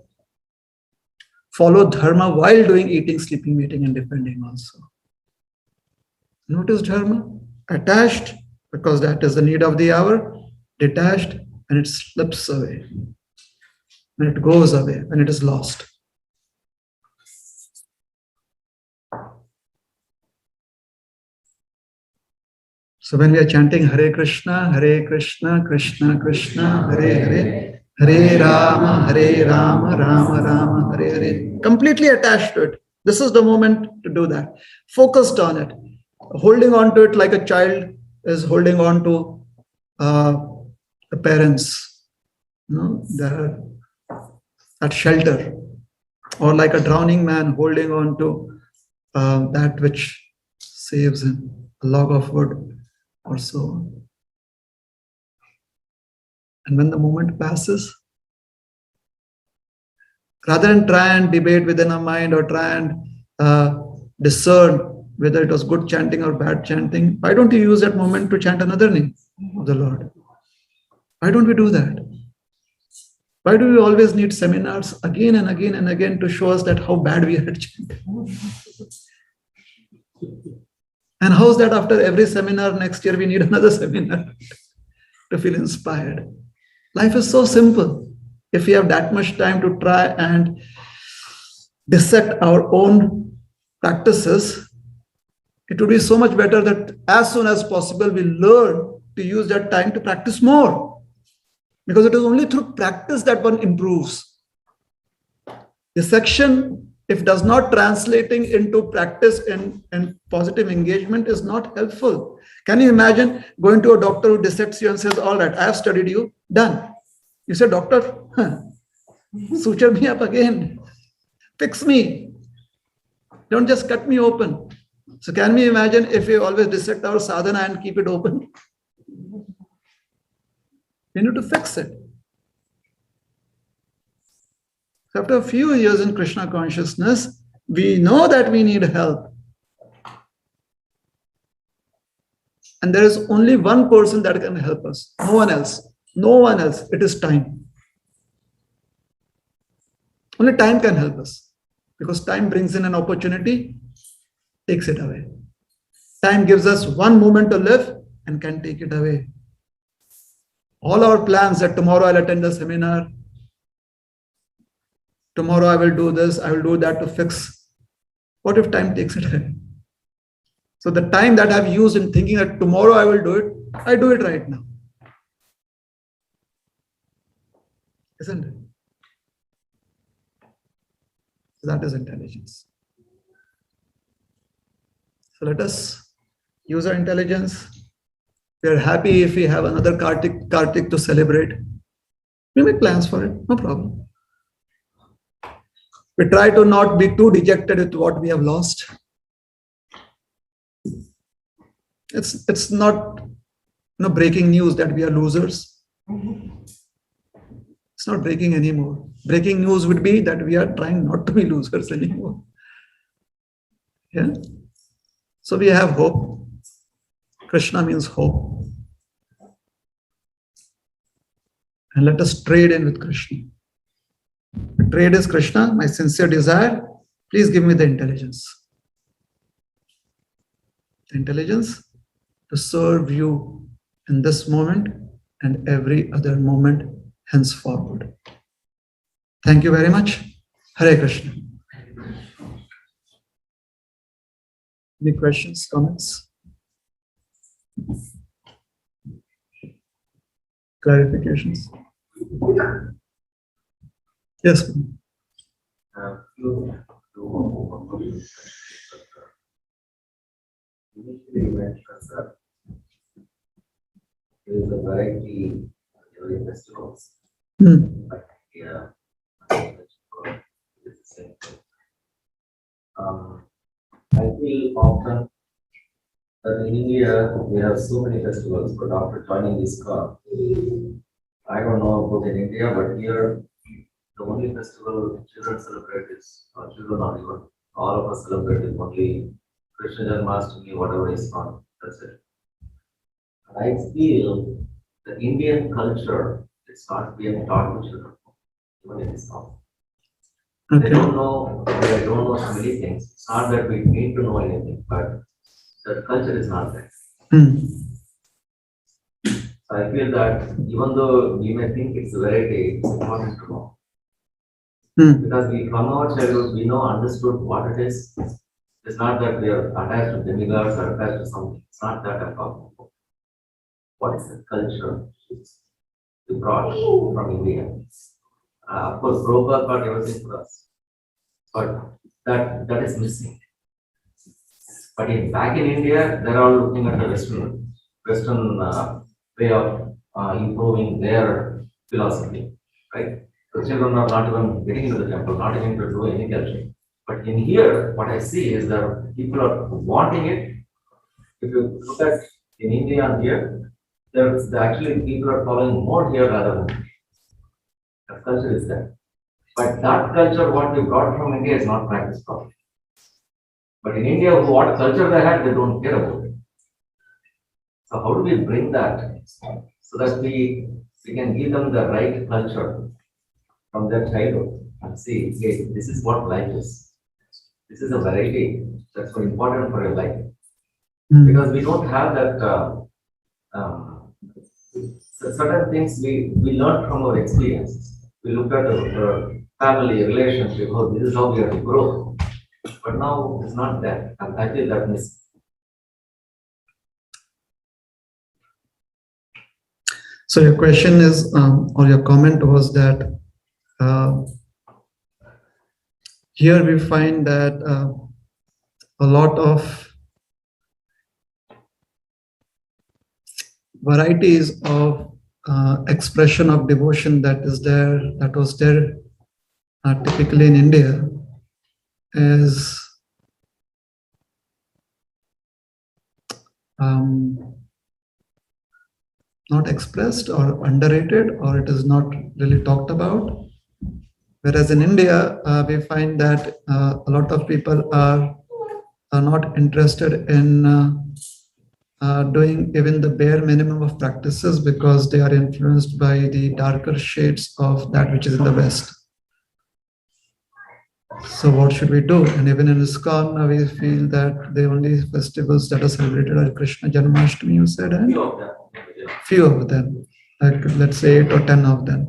follow dharma while doing eating, sleeping, mating, and defending also. Notice dharma, attached, because that is the need of the hour, detached, and it slips away. When it goes away, when it is lost. So when we are chanting Hare Krishna, Krishna Krishna, Hare Hare, Hare Rama, Rama Rama, Hare Hare, completely attached to it. This is the moment to do that. Focused on it. Holding on to it like a child is holding on to the parents, that shelter, or like a drowning man holding on to that which saves him, a log of wood or so on. And when the moment passes, Rather than try and debate within our mind or try and discern whether it was good chanting or bad chanting, why don't you use that moment to chant another name of the Lord? Why don't we do that? Why do we always need seminars again and again and again to show us that how bad we are at chanting? And how's that after every seminar next year we need another seminar to feel inspired? Life is so simple. If we have that much time to try and dissect our own practices, it would be so much better that as soon as possible we learn to use that time to practice more. Because it is only through practice that one improves. Dissection, if does not translating into practice and positive engagement, is not helpful. Can you imagine going to a doctor who dissects you and says, all right, I have studied you, done. You say, doctor, suture me up again, fix me. Don't just cut me open. So can we imagine if we always dissect our sadhana and keep it open? We need to fix it. So after a few years in Krishna consciousness, we know that we need help. And there is only one person that can help us. No one else. No one else. It is time. Only time can help us. Because time brings in an opportunity, takes it away. Time gives us one moment to live and can take it away. All our plans that tomorrow I'll attend a seminar, tomorrow I will do this, I will do that to fix. What if time takes it away? So the time that I've used in thinking that tomorrow I will do it, I do it right now. Isn't it? So that is intelligence. So let us use our intelligence. We are happy if we have another Kartik to celebrate. We make plans for it, no problem. We try to not be too dejected with what we have lost. It's not breaking news that we are losers. It's not breaking anymore. Breaking news would be that we are trying not to be losers anymore. Yeah. So we have hope. Krishna means hope. And let us trade in with Krishna. The trade is Krishna, my sincere desire. Please give me the intelligence. The intelligence to serve you in this moment and every other moment henceforward. Thank you very much. Hare Krishna. Any questions, comments? Clarifications? Yes. Initially, you mentioned that there is a variety during festivals. Like India, it's the same thing. I feel often that in India we have so many festivals, but after joining this club, I don't know about in India, but here the only festival children celebrate is, or children or even all of us celebrate is only Krishna Janmashtami, whatever is on, that's it. And I feel the Indian culture is not being taught to children, even in this house. Okay. They don't know so many things. It's not that we need to know anything, but the culture is not there. So I feel that even though we may think it's a variety, it's important to know. Because we from our childhood, we know understood what it is. It's not that we are attached to demigods or attached to something. It's not that I'm talking about. What is the culture we brought from India? Of course, Prabhupada brought everything for us, but that is missing. But back in India, they're all looking at the Western way of improving their philosophy, right? The children are not even getting into the temple, not even to do any culture. But in here, what I see is that people are wanting it. If you look at in India and here, there's actually people are following more here rather than the culture is there. But that culture, what we brought from India, is not practiced properly. But in India, what culture they had, they don't care about it. So how do we bring that so that we can give them the right culture from their childhood and see, hey, this is what life is. This is a variety that's so important for your life. Because we don't have that, certain things we learn from our experience. We look at our family, relationship, oh, this is how we have to grow. But now it's not that. And I feel that miss. So your question is, or your comment was that here we find that a lot of varieties of expression of devotion that was there typically in India is not expressed or underrated, or it is not really talked about. Whereas in India, we find that a lot of people are not interested in doing even the bare minimum of practices because they are influenced by the darker shades of that which is in the West. So what should we do? And even in ISKCON, we feel that the only festivals that are celebrated are Krishna Janmashtami, you said, and Few of them. few of them, like let's say 8 or 10 of them.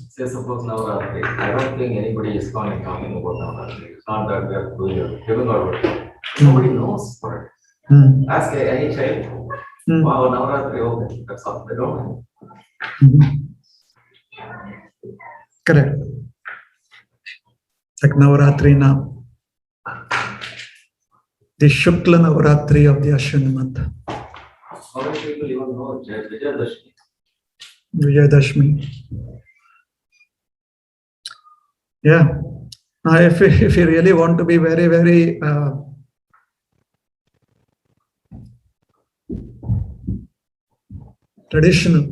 Say suppose Navaratri, I don't think anybody is talking about Navaratri. It's not that we are doing a giving or whatever. Nobody knows for it. Ask any child, wow, Navaratri, okay, that's all. They don't know. Correct. Like Navaratri now, the Shukla Navaratri of the Ashwini month, How many people even know Vijayadashmi? Vijayadashmi. Yeah. Now, if you really want to be very, very traditional,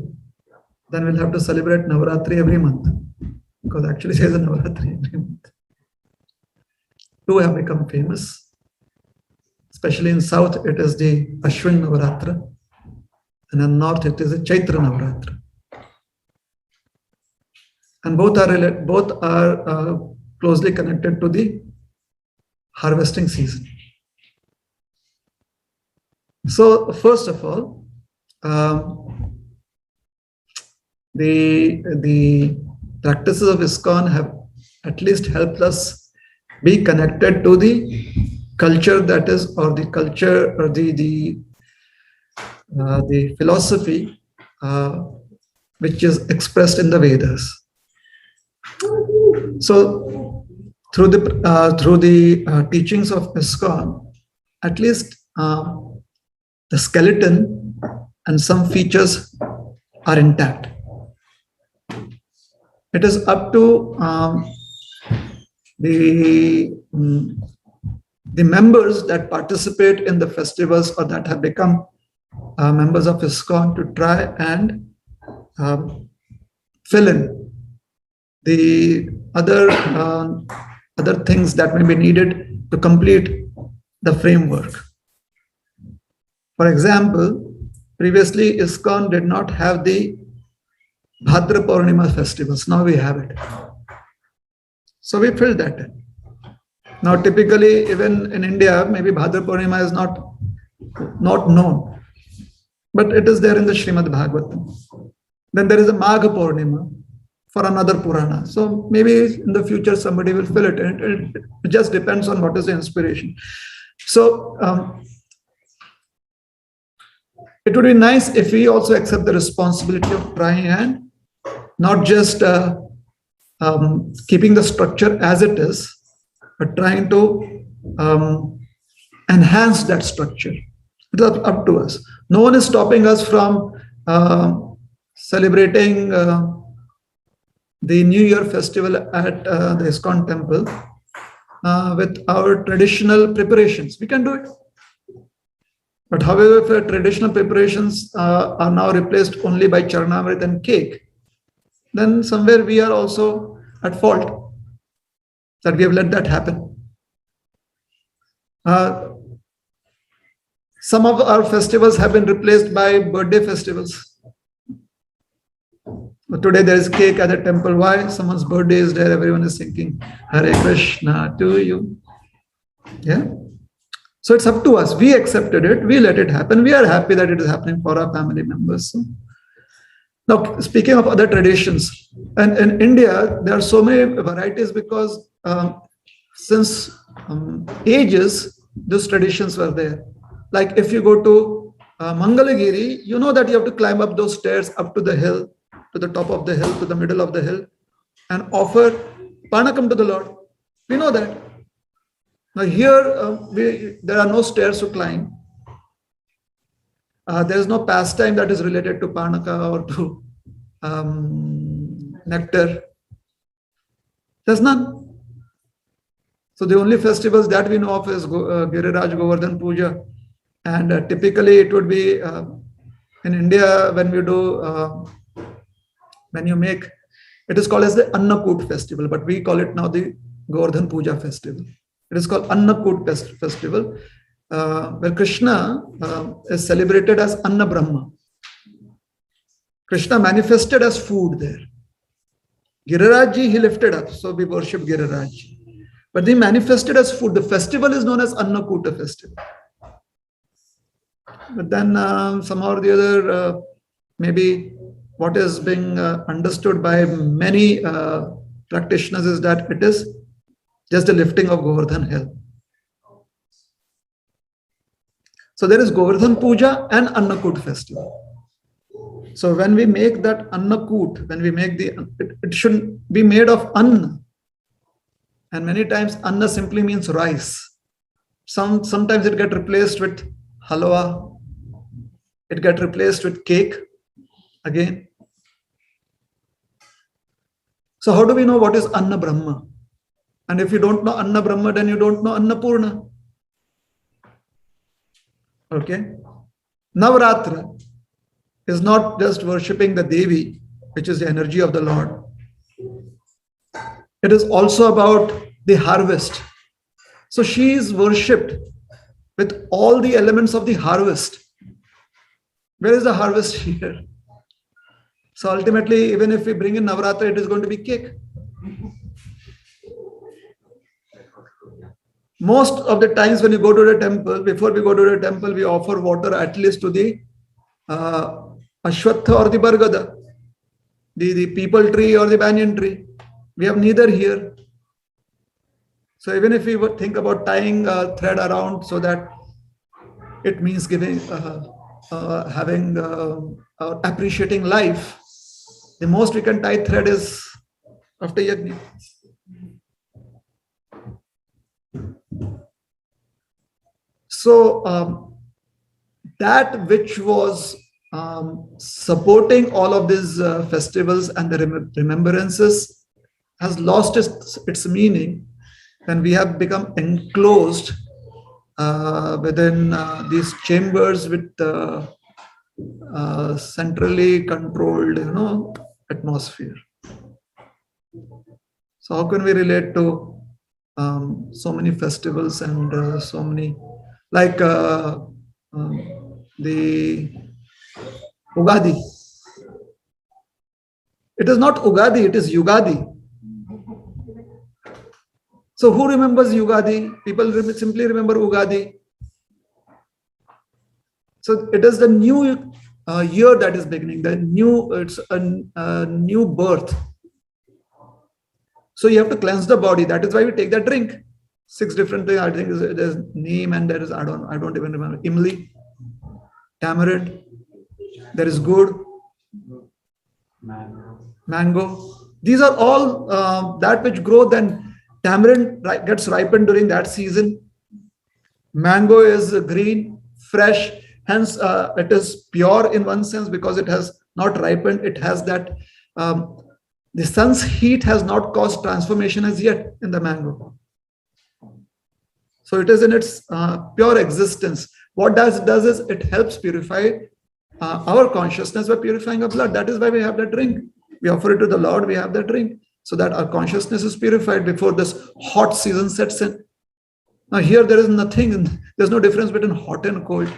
then we'll have to celebrate Navaratri every month, because actually there's a Navaratri every month. Two have become famous, especially in South. It is the Ashwin Navaratra, and in North it is the Chaitra Navaratra, and both are closely connected to the harvesting season. So first of all, the practices of ISKCON have at least helped us be connected to the culture that is, or the culture, or the philosophy which is expressed in the Vedas. So through the teachings of ISKCON, at least the skeleton and some features are intact. It is up to the members that participate in the festivals or that have become members of ISKCON to try and fill in the other things that may be needed to complete the framework. For example, previously ISKCON did not have the Bhadra Purnima festivals. Now we have it. So we filled that in. Now typically, even in India, maybe Bhadra Purnima is not known, but it is there in the Srimad Bhagavatam. Then there is a Magha Purnima for another Purana. So maybe in the future somebody will fill it. And it just depends on what is the inspiration. So it would be nice if we also accept the responsibility of trying and not just keeping the structure as it is, but trying to enhance that structure. It's up to us. No one is stopping us from celebrating the New Year festival at the ISKCON temple with our traditional preparations. We can do it. But however, if our traditional preparations are now replaced only by Charanamrit and cake, then somewhere we are also at fault that we have let that happen. Some of our festivals have been replaced by birthday festivals. But today there is cake at the temple. Why? Someone's birthday is there. Everyone is thinking, Hare Krishna to you. Yeah. So it's up to us. We accepted it. We let it happen. We are happy that it is happening for our family members. So, now, speaking of other traditions, and in India, there are so many varieties because since ages, those traditions were there. Like if you go to Mangalagiri, you know that you have to climb up those stairs up to the hill, to the top of the hill, to the middle of the hill, and offer Panakam to the Lord. We know that. Now here, there are no stairs to climb. There is no pastime that is related to Panaka or to nectar. There's none. So the only festivals that we know of is Giriraj Govardhan Puja. And typically it would be in India when we do, when you make, it is called as the Annakut festival, but we call it now the Govardhan Puja festival. It is called Annakut festival, where Krishna is celebrated as Anna Brahma. Krishna manifested as food there. Girirajji, he lifted up, so we worship Giriraj. But he manifested as food. The festival is known as Annakuta festival. But then somehow or the other, maybe what is being understood by many practitioners is that it is just the lifting of Govardhan hill. So there is Govardhan Puja and Annakut festival. So when we make that Annakut, when we make it should be made of Anna. And many times Anna simply means rice. Sometimes it gets replaced with halwa. It gets replaced with cake again. So how do we know what is Anna Brahma? And if you don't know Anna Brahma, then you don't know Annapurna. Okay. Navratra is not just worshipping the Devi, which is the energy of the Lord. It is also about the harvest. So she is worshipped with all the elements of the harvest. Where is the harvest here? So ultimately, even if we bring in Navratra, it is going to be cake. Most of the times when you go to the temple, before we go to the temple, we offer water at least to the Ashwatha or the Bargada, the peepal tree or the banyan tree. We have neither here. So even if we would think about tying a thread around so that it means giving, having, appreciating life, the most we can tie thread is after Yajna. So that which was supporting all of these festivals and the remembrances has lost its meaning when we have become enclosed within these chambers with centrally controlled, atmosphere. So how can we relate to so many festivals and so many, like the Ugadi? It is not Ugadi, it is Yugadi. So who remembers Yugadi? People simply remember Ugadi. So it is the new year that is beginning, it's a new birth. So you have to cleanse the body. That is why we take that drink. 6 different things. I think there's neem and there is, I don't even remember, imli, tamarind, there is gur, mango. These are all that which grow. Then tamarind gets ripened during that season. Mango is green, fresh. Hence, it is pure in one sense because it has not ripened. It has that, the sun's heat has not caused transformation as yet in the mango. So it is in its pure existence. What does is it helps purify our consciousness by purifying our blood. That is why we have that drink. We offer it to the Lord, we have that drink. so that our consciousness is purified before this hot season sets in. Now here there is nothing, there's no difference between hot and cold.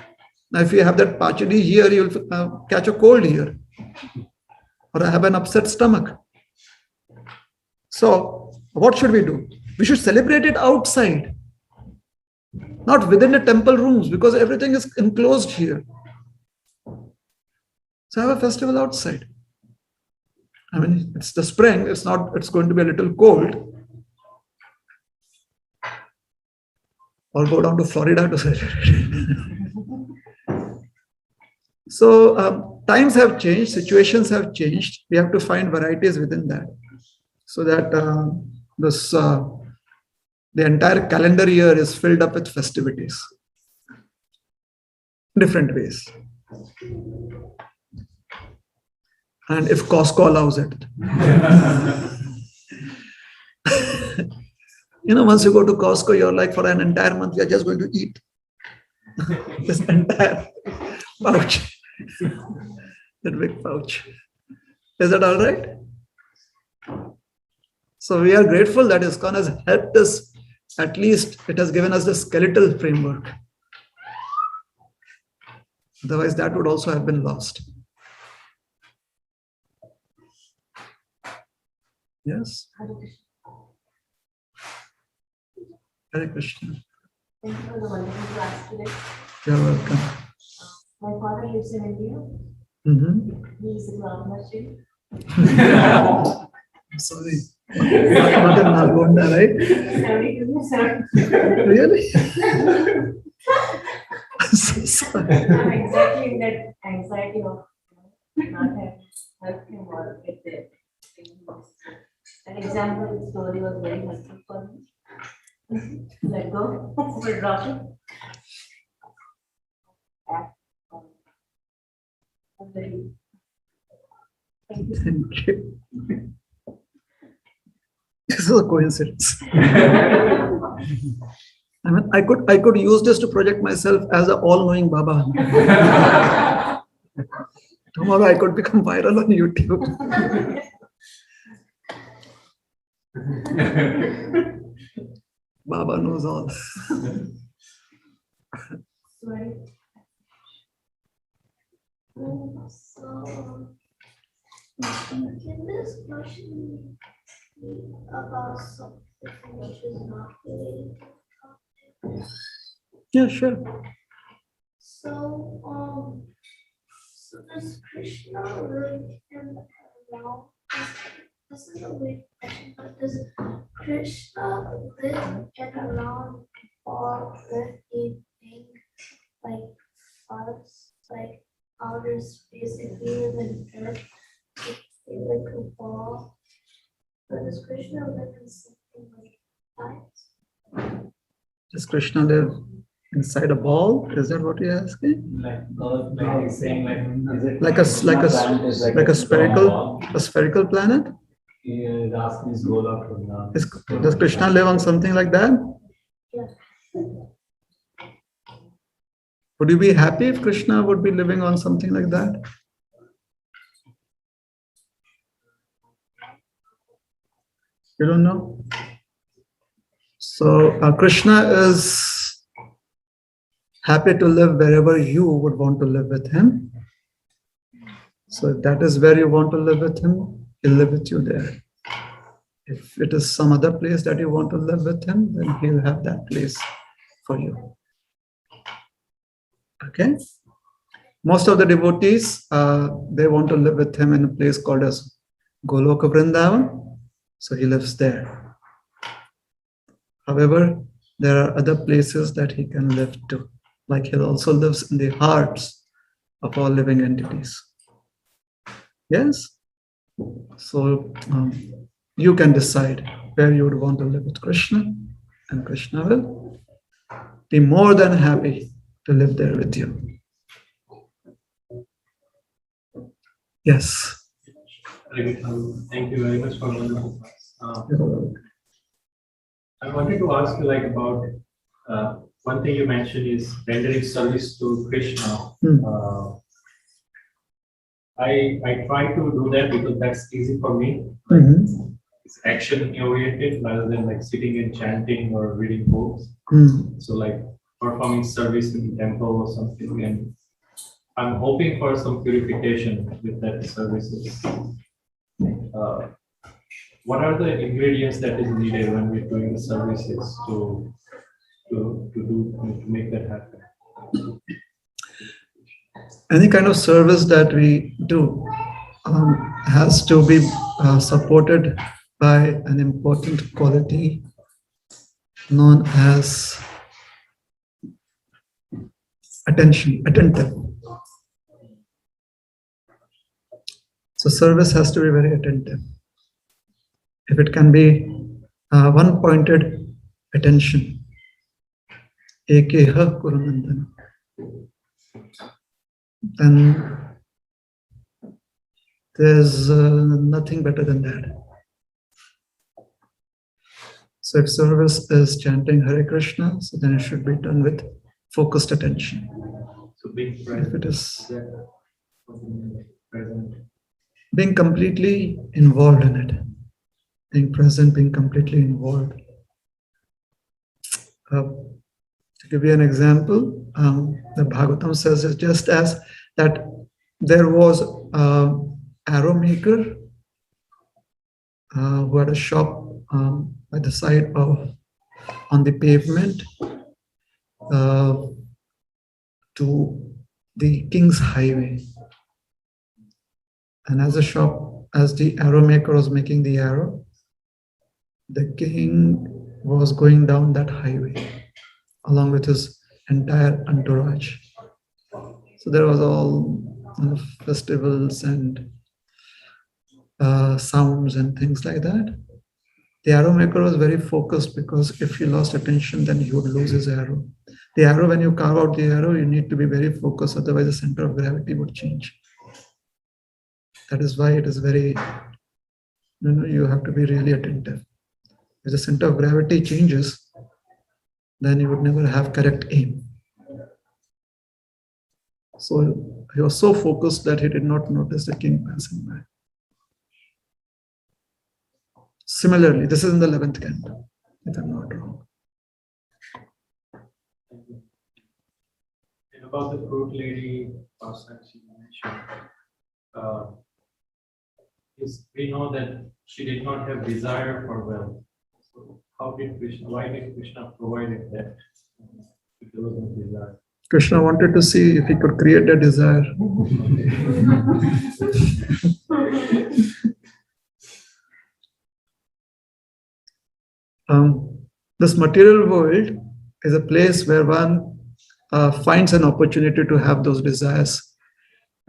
Now if you have that pachadi here, you'll catch a cold here, or have an upset stomach. So what should we do? We should celebrate it outside, not within the temple rooms, because everything is enclosed here. So have a festival outside. I mean, it's the spring, it's going to be a little cold. Or go down to Florida to celebrate. So times have changed, situations have changed. We have to find varieties within that, so that the entire calendar year is filled up with festivities, different ways. And if Costco allows it. Once you go to Costco, you're like, for an entire month, you're just going to eat this entire pouch, that big pouch. Is that all right? So we are grateful that ISKCON has helped us. At least it has given us the skeletal framework. Otherwise, that would also have been lost. Yes? Hare Krishna. Thank you for the wonderful class today. You're welcome. My father lives in India. Mm-hmm. He is a governor student. Sorry. Not in Nalgonda, right? 72, sir. Really? I'm so sorry. I'm exactly in that anxiety of not having helped him or get there. That example story was very helpful for me. Let go, we'll drop it. Thank you. Thank you. This is a coincidence. I mean, I could use this to project myself as an all-knowing Baba. Tomorrow I could become viral on YouTube. Baba knows all. Sorry. So, can this question be about something which is not related to the topic? Yeah, sure. So, so does Krishna live in around? This is a weird question, but does Krishna live in around or live in being like us, like outer space, if we live in Earth, if we like a ball? But does Krishna live in something like that? Does Krishna live inside a ball? Is that what you're asking? Like he's saying, is it Like a spherical planet? He is asking his Golok from now. Does Krishna live on something like that? Yeah. Would you be happy if Krishna would be living on something like that? You don't know? So Krishna is happy to live wherever you would want to live with him. So if that is where you want to live with him, he'll live with you there. If it is some other place that you want to live with him, then he'll have that place for you. Okay? Most of the devotees, they want to live with him in a place called as Goloka Vrindavan. So he lives there. However, there are other places that he can live to. Like he also lives in the hearts of all living entities. Yes? So you can decide where you would want to live with Krishna, and Krishna will be more than happy to live there with you. Yes. Thank you very much for wonderful class. You're welcome. I wanted to ask you about one thing you mentioned is rendering service to Krishna. I try to do that because that's easy for me. Mhm. is action oriented rather than like sitting and chanting or reading books. So like performing service in the temple or something, and I'm hoping for some purification with that services. What are the ingredients that is needed when we're doing the services to make that happen? Any kind of service that we do has to be supported by an important quality known as attentive. So service has to be very attentive. If it can be one-pointed attention, ekeha kurunandana, then there's nothing better than that. So if service is chanting Hare Krishna, so then it should be done with focused attention. So being If present, it is present. being completely involved in it, being present, being completely involved. To give you an example, the Bhagavatam says it's just as that there was an arrow maker who had a shop by the side of, on the pavement to the King's Highway. And as the arrow maker was making the arrow, the king was going down that highway along with his entire entourage. So there was all festivals and sounds and things like that. The arrow maker was very focused because if he lost attention, then he would lose his arrow. The arrow, when you carve out the arrow, you need to be very focused, otherwise the center of gravity would change. That is why it is very, you have to be really attentive. If the center of gravity changes, then you would never have correct aim. So he was so focused that he did not notice the king passing by. Similarly, this is in the 11th canto, if I'm not wrong. And about the fruit lady process you mentioned, we know that she did not have desire for wealth. So why did Krishna provide that if there was no desire? Krishna wanted to see if he could create a desire. This material world is a place where one finds an opportunity to have those desires.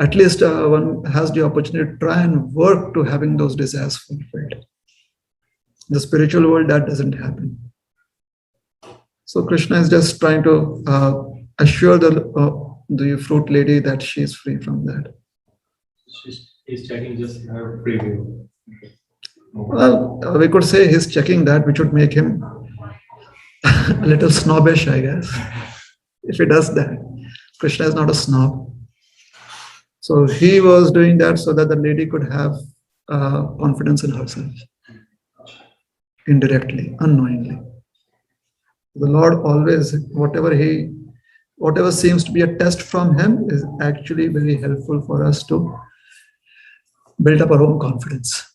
At least one has the opportunity to try and work to having those desires fulfilled. In the spiritual world, that doesn't happen. So Krishna is just trying to assure the fruit lady that she is free from that. He's checking just her preview. Well, we could say he's checking that, which would make him a little snobbish, I guess, if he does that. Krishna is not a snob. So he was doing that so that the lady could have confidence in herself, indirectly, unknowingly. The Lord always, whatever seems to be a test from him is actually very helpful for us to build up our own confidence.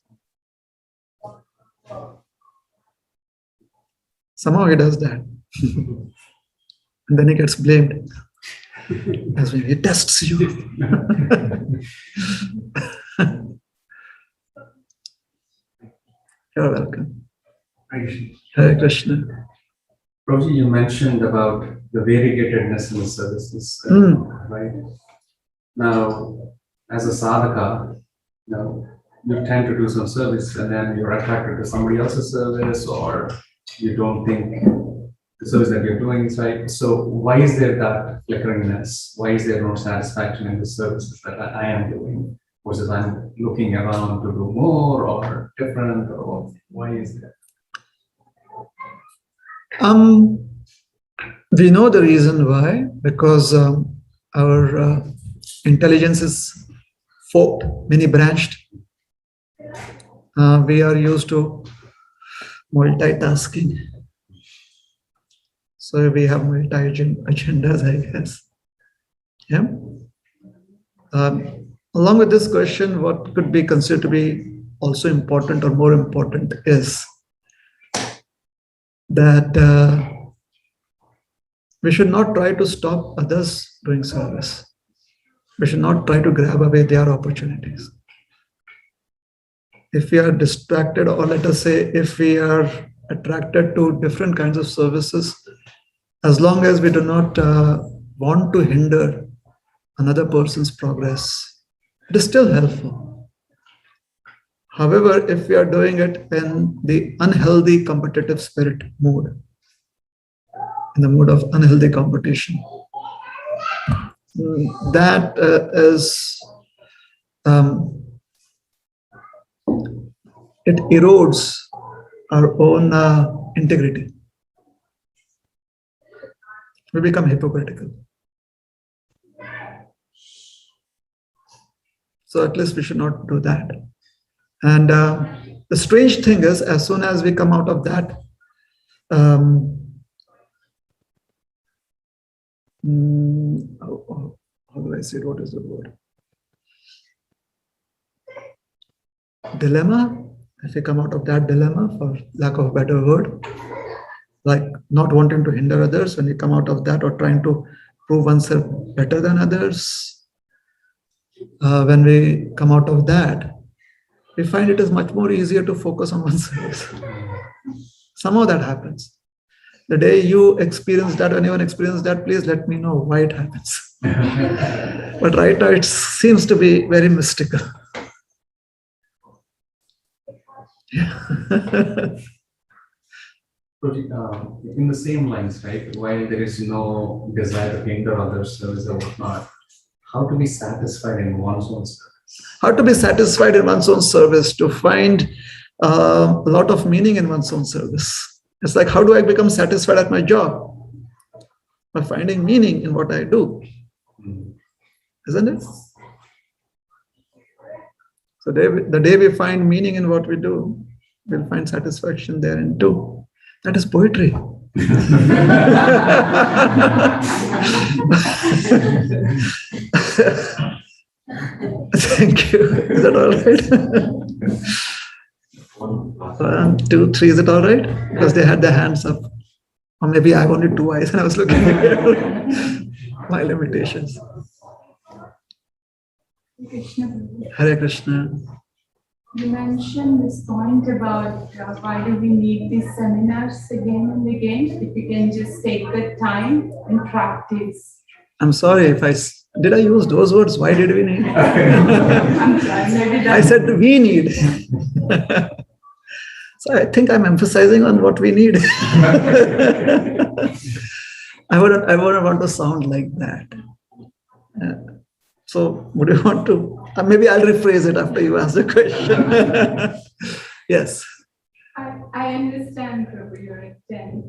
Somehow he does that. And then he gets blamed. As when he tests you. You're welcome. Hare Krishna. Prabhuji, you mentioned about the variegatedness in the services, right? Now, as a sadhaka, you tend to do some service and then you're attracted to somebody else's service, or you don't think the service that you're doing is right. So why is there that flickeringness? Why is there no satisfaction in the services that I am doing versus I'm looking around to do more or different, or why is that? We know the reason why, because our intelligence is forked, many branched. We are used to multitasking. So we have multi-agendas, I guess. Yeah. Along with this question, what could be considered to be also important or more important is that we should not try to stop others doing service. We should not try to grab away their opportunities. If we are distracted, or let us say, if we are attracted to different kinds of services, as long as we do not want to hinder another person's progress, it is still helpful. However, if we are doing it in the unhealthy competitive spirit mood, in the mood of unhealthy competition, that it erodes our own integrity. We become hypocritical. So at least we should not do that. And the strange thing is, as soon as we come out of that, how do I say it? What is the word? Dilemma. If we come out of that dilemma, for lack of a better word, like not wanting to hinder others, when we come out of that, or trying to prove oneself better than others, when we come out of that, we find it is much more easier to focus on oneself. Somehow that happens. The day you experience that, when anyone experiences that, please let me know why it happens. But right now it seems to be very mystical. In the same lines, right? While there is no desire to hinder others' service or whatnot, how to be satisfied in one's own service? How to be satisfied in one's own service, to find a lot of meaning in one's own service. It's like, how do I become satisfied at my job? By finding meaning in what I do. Isn't it? So the day we find meaning in what we do, we'll find satisfaction therein too. That is poetry. Thank you. Is that all right? 1, 2, 3. Is it all right? Because they had their hands up. Or maybe I have only 2 eyes and I was looking at my limitations. Hare Krishna. You mentioned this point about why do we need these seminars again and again, if we can just take the time and practice. I'm sorry if did I use those words? Why did we need? I'm sorry, I said we need. So I think I'm emphasizing on what we need. I wouldn't want to sound like that. So would you want to, maybe I'll rephrase it after you answer the question. Yes. I understand, Prabhu, your intent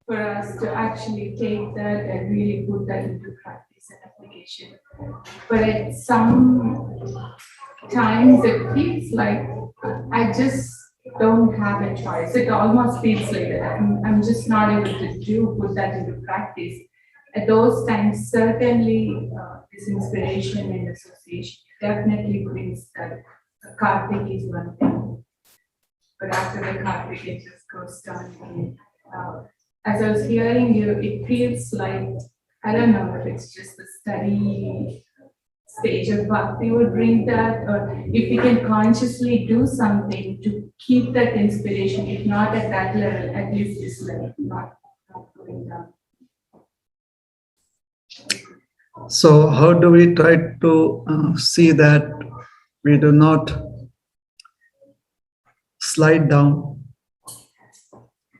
for us to actually take that and really put that into practice and application. But at some times it feels like I just don't have a choice. It almost feels like that. I'm just not able to put that into practice. At those times, certainly this inspiration and association definitely brings that. Kartik is one thing, but after the Kartik, it just goes down. As I was hearing you, it feels like, I don't know if it's just the study stage of bhakti would bring that, or if we can consciously do something to keep that inspiration, if not at that level, at least this level, not going down. So how do we try to see that we do not slide down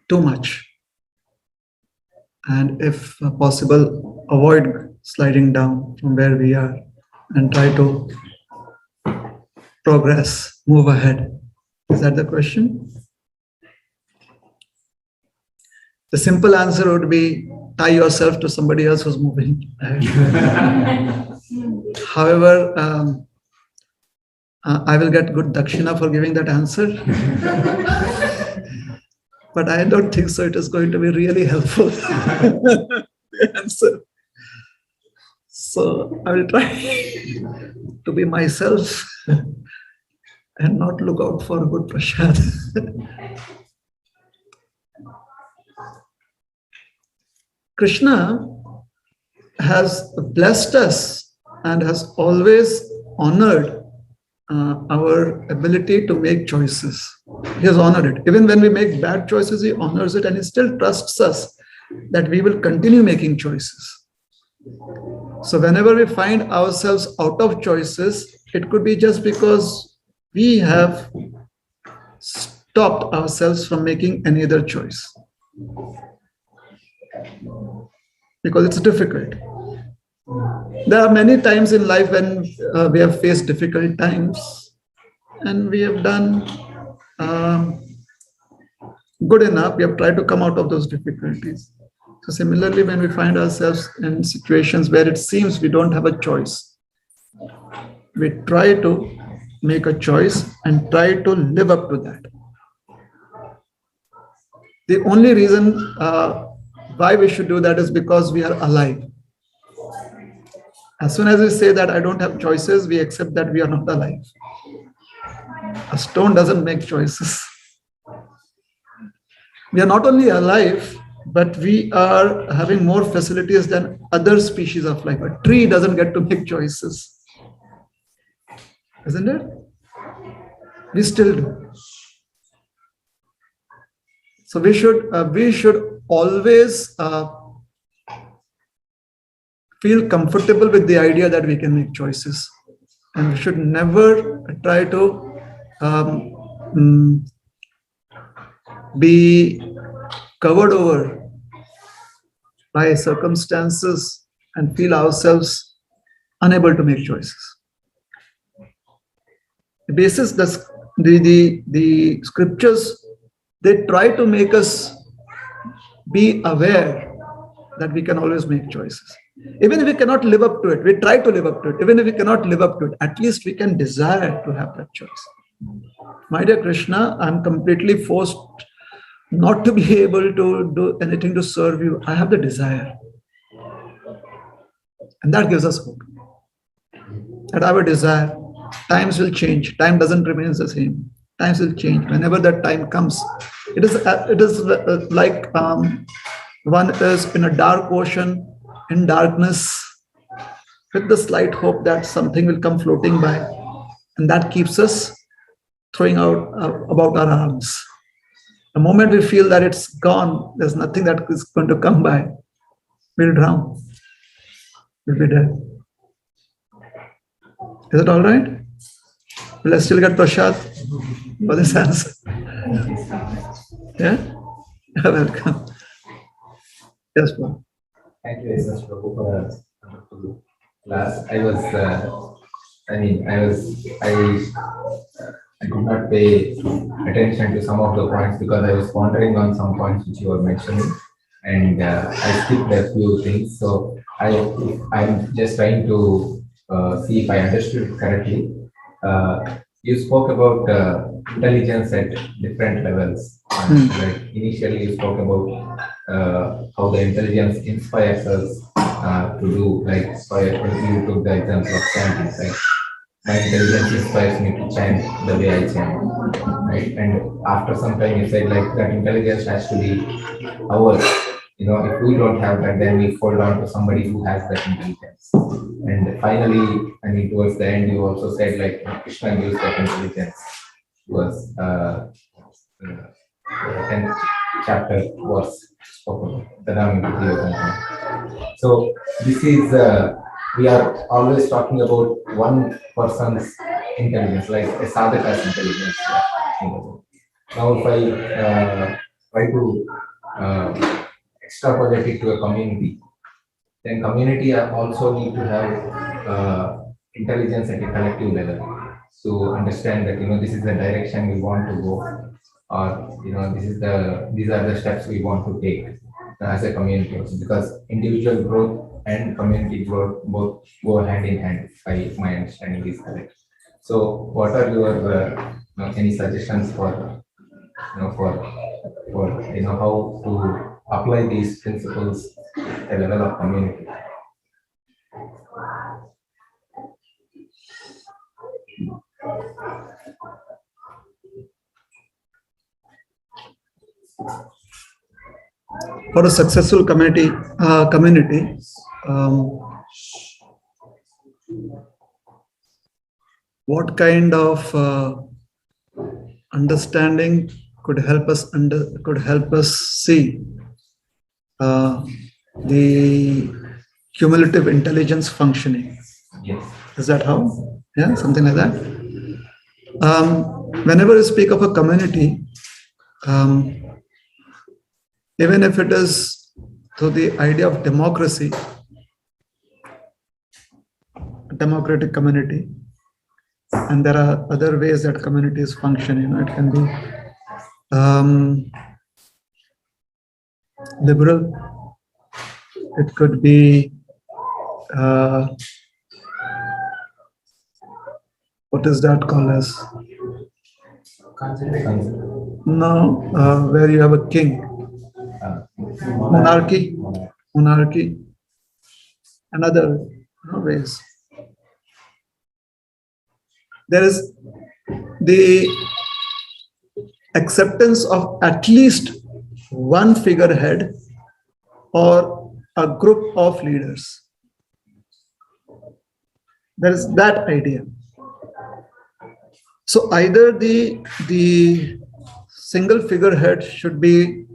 too much, and if possible, avoid sliding down from where we are and try to progress, move ahead? Is that the question? The simple answer would be tie yourself to somebody else who's moving ahead. However, I will get good dakshina for giving that answer. but I don't think so. It is going to be really helpful. The answer. So I will try to be myself and not look out for good prasad. Krishna has blessed us and has always honored our ability to make choices. He has honored it. Even when we make bad choices, he honors it, and he still trusts us that we will continue making choices. So whenever we find ourselves out of choices, it could be just because we have stopped ourselves from making any other choice. Because it's difficult. There are many times in life when we have faced difficult times and we have done good enough. We have tried to come out of those difficulties. So similarly, when we find ourselves in situations where it seems we don't have a choice, we try to make a choice and try to live up to that. The only reason why we should do that is because we are alive. As soon as we say that I don't have choices, we accept that we are not alive. A stone doesn't make choices. We are not only alive, but we are having more facilities than other species of life. A tree doesn't get to make choices. Isn't it? We still do. So we should always feel comfortable with the idea that we can make choices, and we should never try to be covered over by circumstances and feel ourselves unable to make choices. The basis, the scriptures, they try to make us be aware that we can always make choices. Even if we cannot live up to it, we try to live up to it. Even if we cannot live up to it, at least we can desire to have that choice. My dear Krishna, I'm completely forced not to be able to do anything to serve you. I have the desire. And that gives us hope. That our desire, times will change. Time doesn't remain the same. Times will change. Whenever that time comes, it is like one is in a dark ocean, in darkness, with the slight hope that something will come floating by, and that keeps us throwing out about our arms. The moment we feel that it's gone, there's nothing that is going to come by, we'll drown. We'll be dead. Is it all right? Will I still get prasad for this answer? Yeah? You're welcome. Yes, Paul. Thank you very much, Prabhu, for a wonderful class. I could not pay attention to some of the points because I was pondering on some points which you were mentioning, and I skipped a few things. So I'm just trying to see if I understood it correctly. You spoke about intelligence at different levels. Like initially, you spoke about how the intelligence inspires us to do, like you took the example of chanting, like my intelligence inspires me to chant the way I chant, right? And after some time you said like that intelligence has to be ours. If we don't have that, then we fall down to somebody who has that intelligence. And finally, towards the end, you also said like Krishna gives that intelligence to us. The 10th chapter was spoken. So this is we are always talking about one person's intelligence, like a sadhaka's intelligence. Now, if I try to extrapolate it to a community, then community also need to have intelligence at a collective level to understand that this is the direction we want to go, or these are the steps we want to take as a community also, because individual growth and community growth both go hand in hand, if my understanding is correct. So what are your any suggestions for for how to apply these principles at the level of community. For a successful community, what kind of understanding could help us see the cumulative intelligence functioning? Yes. Is that how? Yeah, something like that. Whenever we speak of a community, even if it is through the idea of democracy, a democratic community, and there are other ways that communities function. It can be liberal, it could be what is that called as? No, where you have a king. Monarchy, and other ways. There is the acceptance of at least one figurehead or a group of leaders. There is that idea. So either the single figurehead should be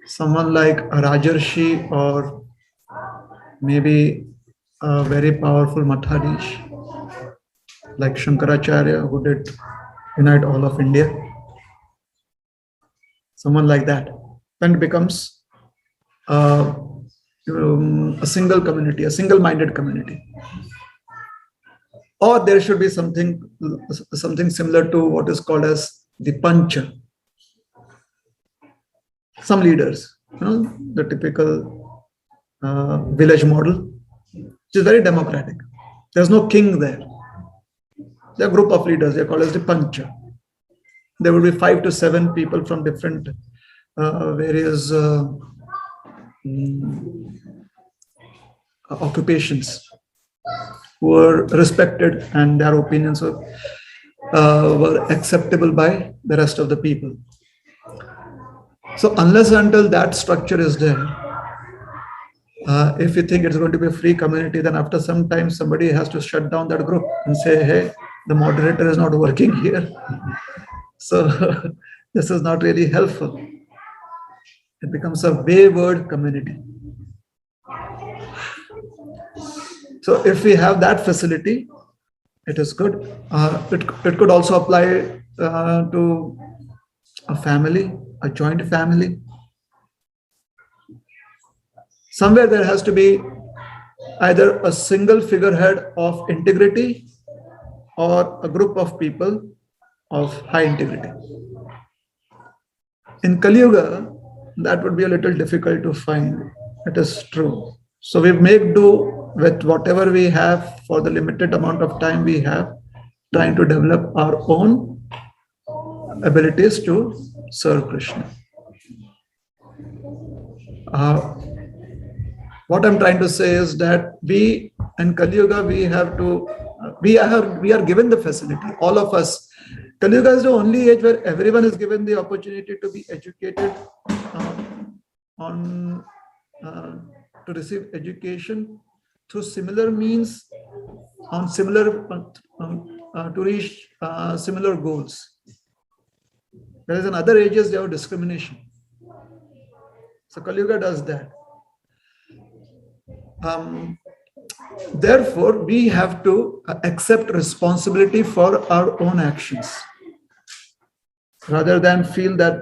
someone like a Rajarshi or maybe a very powerful Mathadish like Shankaracharya, who did unite all of India. Someone like that. Then it becomes a single community, a single-minded community. Or there should be something similar to what is called as the Pancha. Some leaders, the typical village model, which is very democratic. There's no king there. They're a group of leaders. They're called as the Pancha. There will be 5 to 7 people from different various occupations who were respected, and their opinions were acceptable by the rest of the people. So unless until that structure is there, if you think it's going to be a free community, then after some time somebody has to shut down that group and say, hey, the moderator is not working here. So this is not really helpful. It becomes a wayward community. So if we have that facility, it is good. It could also apply to a family, a joint family. Somewhere there has to be either a single figurehead of integrity or a group of people of high integrity. In Kali Yuga, that would be a little difficult to find. It is true. So we make do with whatever we have for the limited amount of time we have, trying to develop our own abilities to serve Krishna. What I'm trying to say is that we in Kali Yuga, we are given the facility, all of us. Kali Yuga is the only age where everyone is given the opportunity to be educated to receive education through similar means, on similar to reach similar goals. Whereas in other ages there are discrimination. So Kali Yuga does that. Therefore, we have to accept responsibility for our own actions, rather than feel that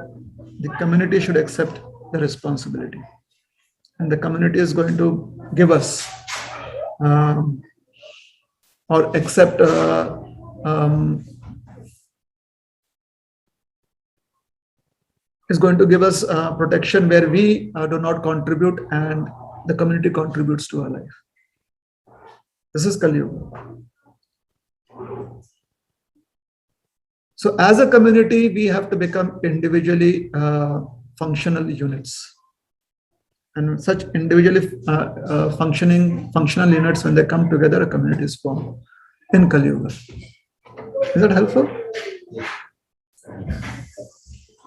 the community should accept the responsibility. And the community is going to give us or accept is going to give us protection where we do not contribute and the community contributes to our life. This is Kali Yuga. So as a community, we have to become individually functional units. And such individually functional units, when they come together, a community is formed in Kali Yuga. Is that helpful?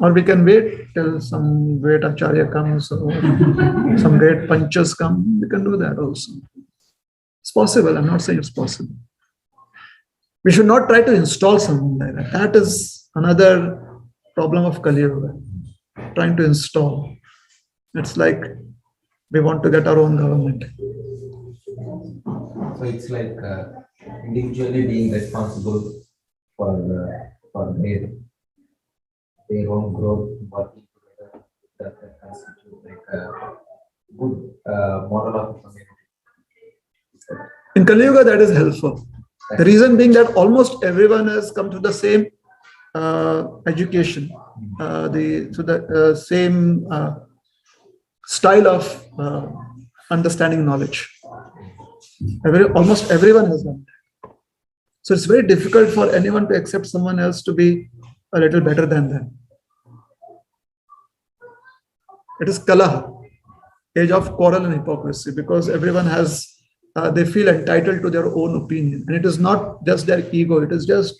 Or we can wait till some great Acharya comes or some great Panchas come. We can do that also. It's possible. I'm not saying it's possible. We should not try to install someone like that. That is another problem of Kali Yuga. Trying to install. It's like we want to get our own government. So it's like individually being responsible for their own growth, working together, that constitute like a good model of community. In Kali Yuga, that is helpful. The reason being that almost everyone has come to the same education, the same style of understanding knowledge. Almost everyone has done that. So it's very difficult for anyone to accept someone else to be a little better than them. It is Kalaha, age of quarrel and hypocrisy, because everyone has, they feel entitled to their own opinion. And it is not just their ego, it is just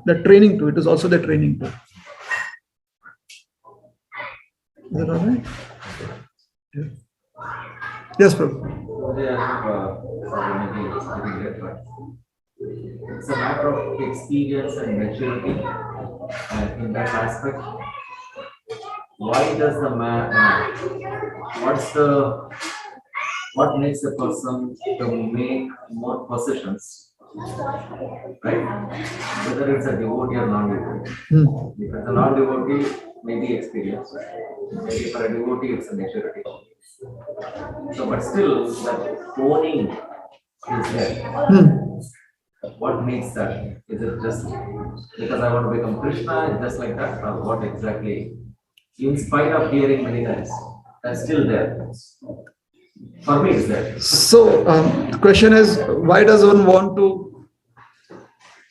the training too. It is also the training too. Is that all right? Yeah. Yes, Prabhu. It's a matter of experience and maturity, and in that aspect, why does the man, what makes a person to make more possessions, right? Whether it's a devotee or non-devotee. If it's a non-devotee, maybe experience. Maybe for a devotee, it's a maturity. So, but still, that owning is there. What makes that? Is it just because I want to become Krishna, just like that, or what exactly? In spite of hearing many times, that's still there. For me, it's there. So, the question is, why does one want to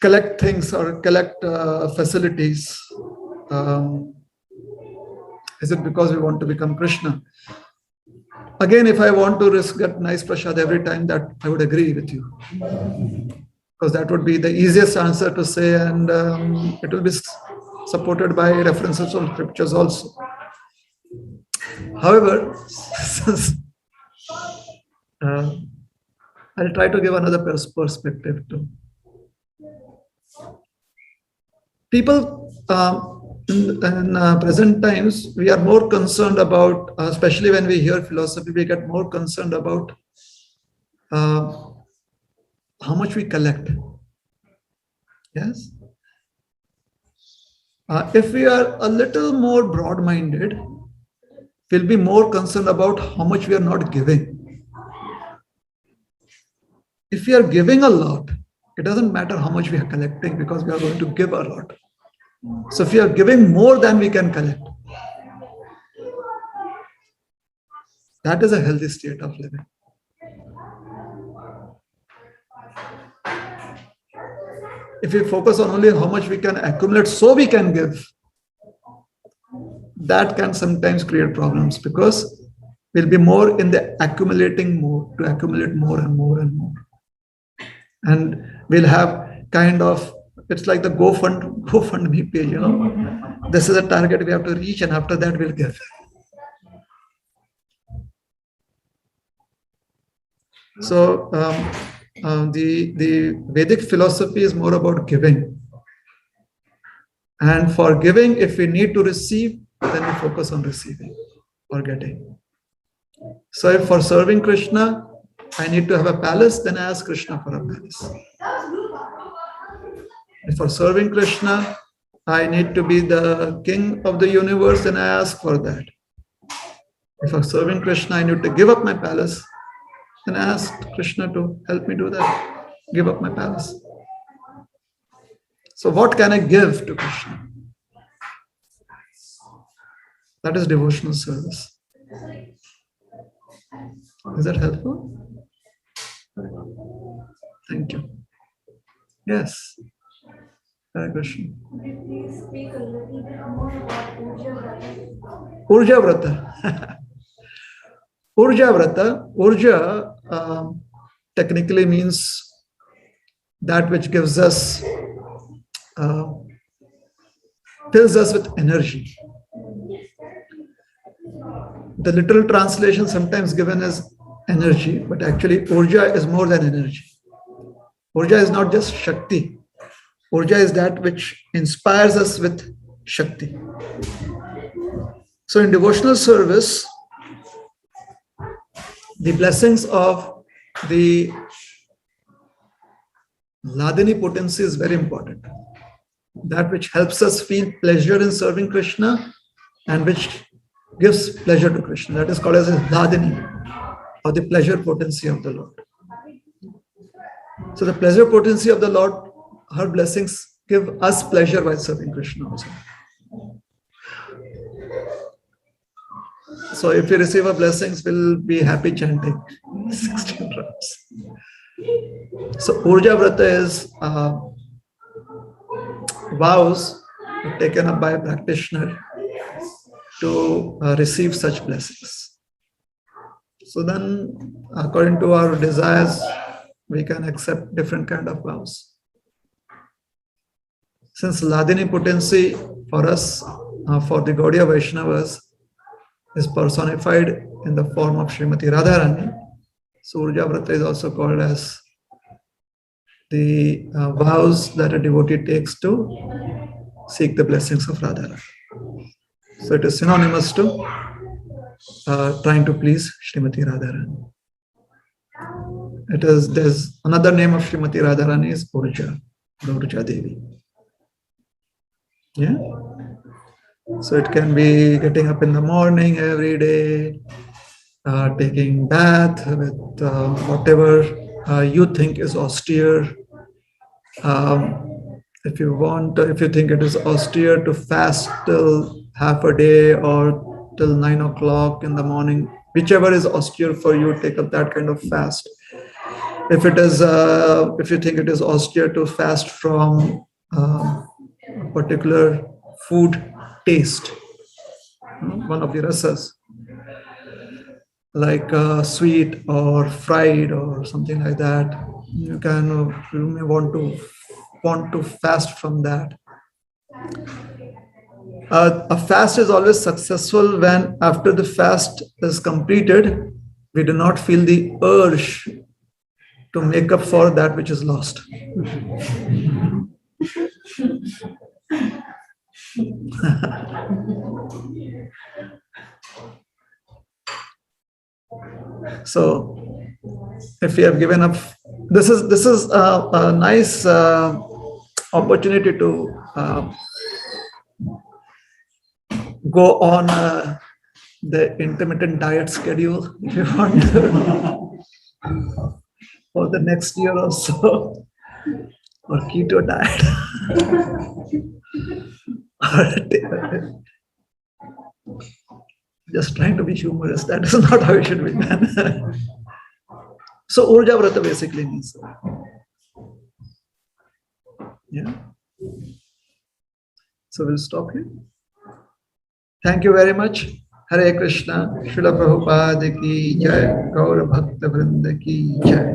collect things or collect facilities? Is it because we want to become Krishna? Again, if I want to get nice prasad every time, that I would agree with you. Because that would be the easiest answer to say, and it will be supported by references from scriptures also. However, I'll try to give another perspective too. People in present times, we are more concerned about, especially when we hear philosophy, we get more concerned about how much we collect. Yes? If we are a little more broad-minded, we'll be more concerned about how much we are not giving. If we are giving a lot, it doesn't matter how much we are collecting, because we are going to give a lot. So if we are giving more than we can collect, that is a healthy state of living. If we focus on only how much we can accumulate so we can give, that can sometimes create problems, because we'll be more in the accumulating mode, to accumulate more and more and more. And we'll have kind of, it's like the GoFundMe page, you know. This is a target we have to reach, and after that we'll give. So the Vedic philosophy is more about giving. And for giving, if we need to receive, then we focus on receiving or getting. So if for serving Krishna, I need to have a palace, then I ask Krishna for a palace. If for serving Krishna, I need to be the king of the universe, then I ask for that. If for serving Krishna, I need to give up my palace, then I ask Krishna to help me do that, give up my palace. So what can I give to Krishna? That is devotional service. Is that helpful? Thank you. Yes. Hare Krishna. Could you please Urja Vrata. Urja Vrata, Urja technically means that which gives us, fills us with energy. The literal translation sometimes given as energy, but actually Urja is more than energy. Urja is not just Shakti. Urja is that which inspires us with Shakti. So in devotional service, the blessings of the Hladini potency is very important. That which helps us feel pleasure in serving Krishna and which gives pleasure to Krishna. That is called as Hladini, or the pleasure potency of the Lord. So the pleasure potency of the Lord, her blessings give us pleasure while serving Krishna also. So if we receive our blessings, we'll be happy chanting 16 rounds. So Urja Vrata is vows taken up by a practitioner to receive such blessings. So then, according to our desires, we can accept different kind of vows. Since Hladini potency for us, for the Gaudiya Vaishnavas, is personified in the form of Srimati Radharani, so Urja Vrata is also called as the vows that a devotee takes to seek the blessings of Radharani. So it is synonymous to trying to please Srimati Radharani. There's another name of Srimati Radharani is Urja, the Urja Devi. Yeah. So it can be getting up in the morning every day, taking bath with whatever you think is austere. If you think it is austere to fast till half a day or till 9 o'clock in the morning, whichever is austere for you, take up that kind of fast. If you think it is austere to fast from a particular food taste, one of the rasas, like sweet or fried or something like that, you may want to fast from that. A fast is always successful when after the fast is completed, we do not feel the urge to make up for that which is lost. So if we have given up, this is a nice opportunity to go on the intermittent diet schedule if you want for the next year or so, or keto diet. Just trying to be humorous. That is not how it should be done. So Urja Vrata basically means, yeah. So we'll stop here. Thank you very much. Hare Krishna. Srila Prabhupada ki jai. Gaura Bhakta Vrinda ki jai.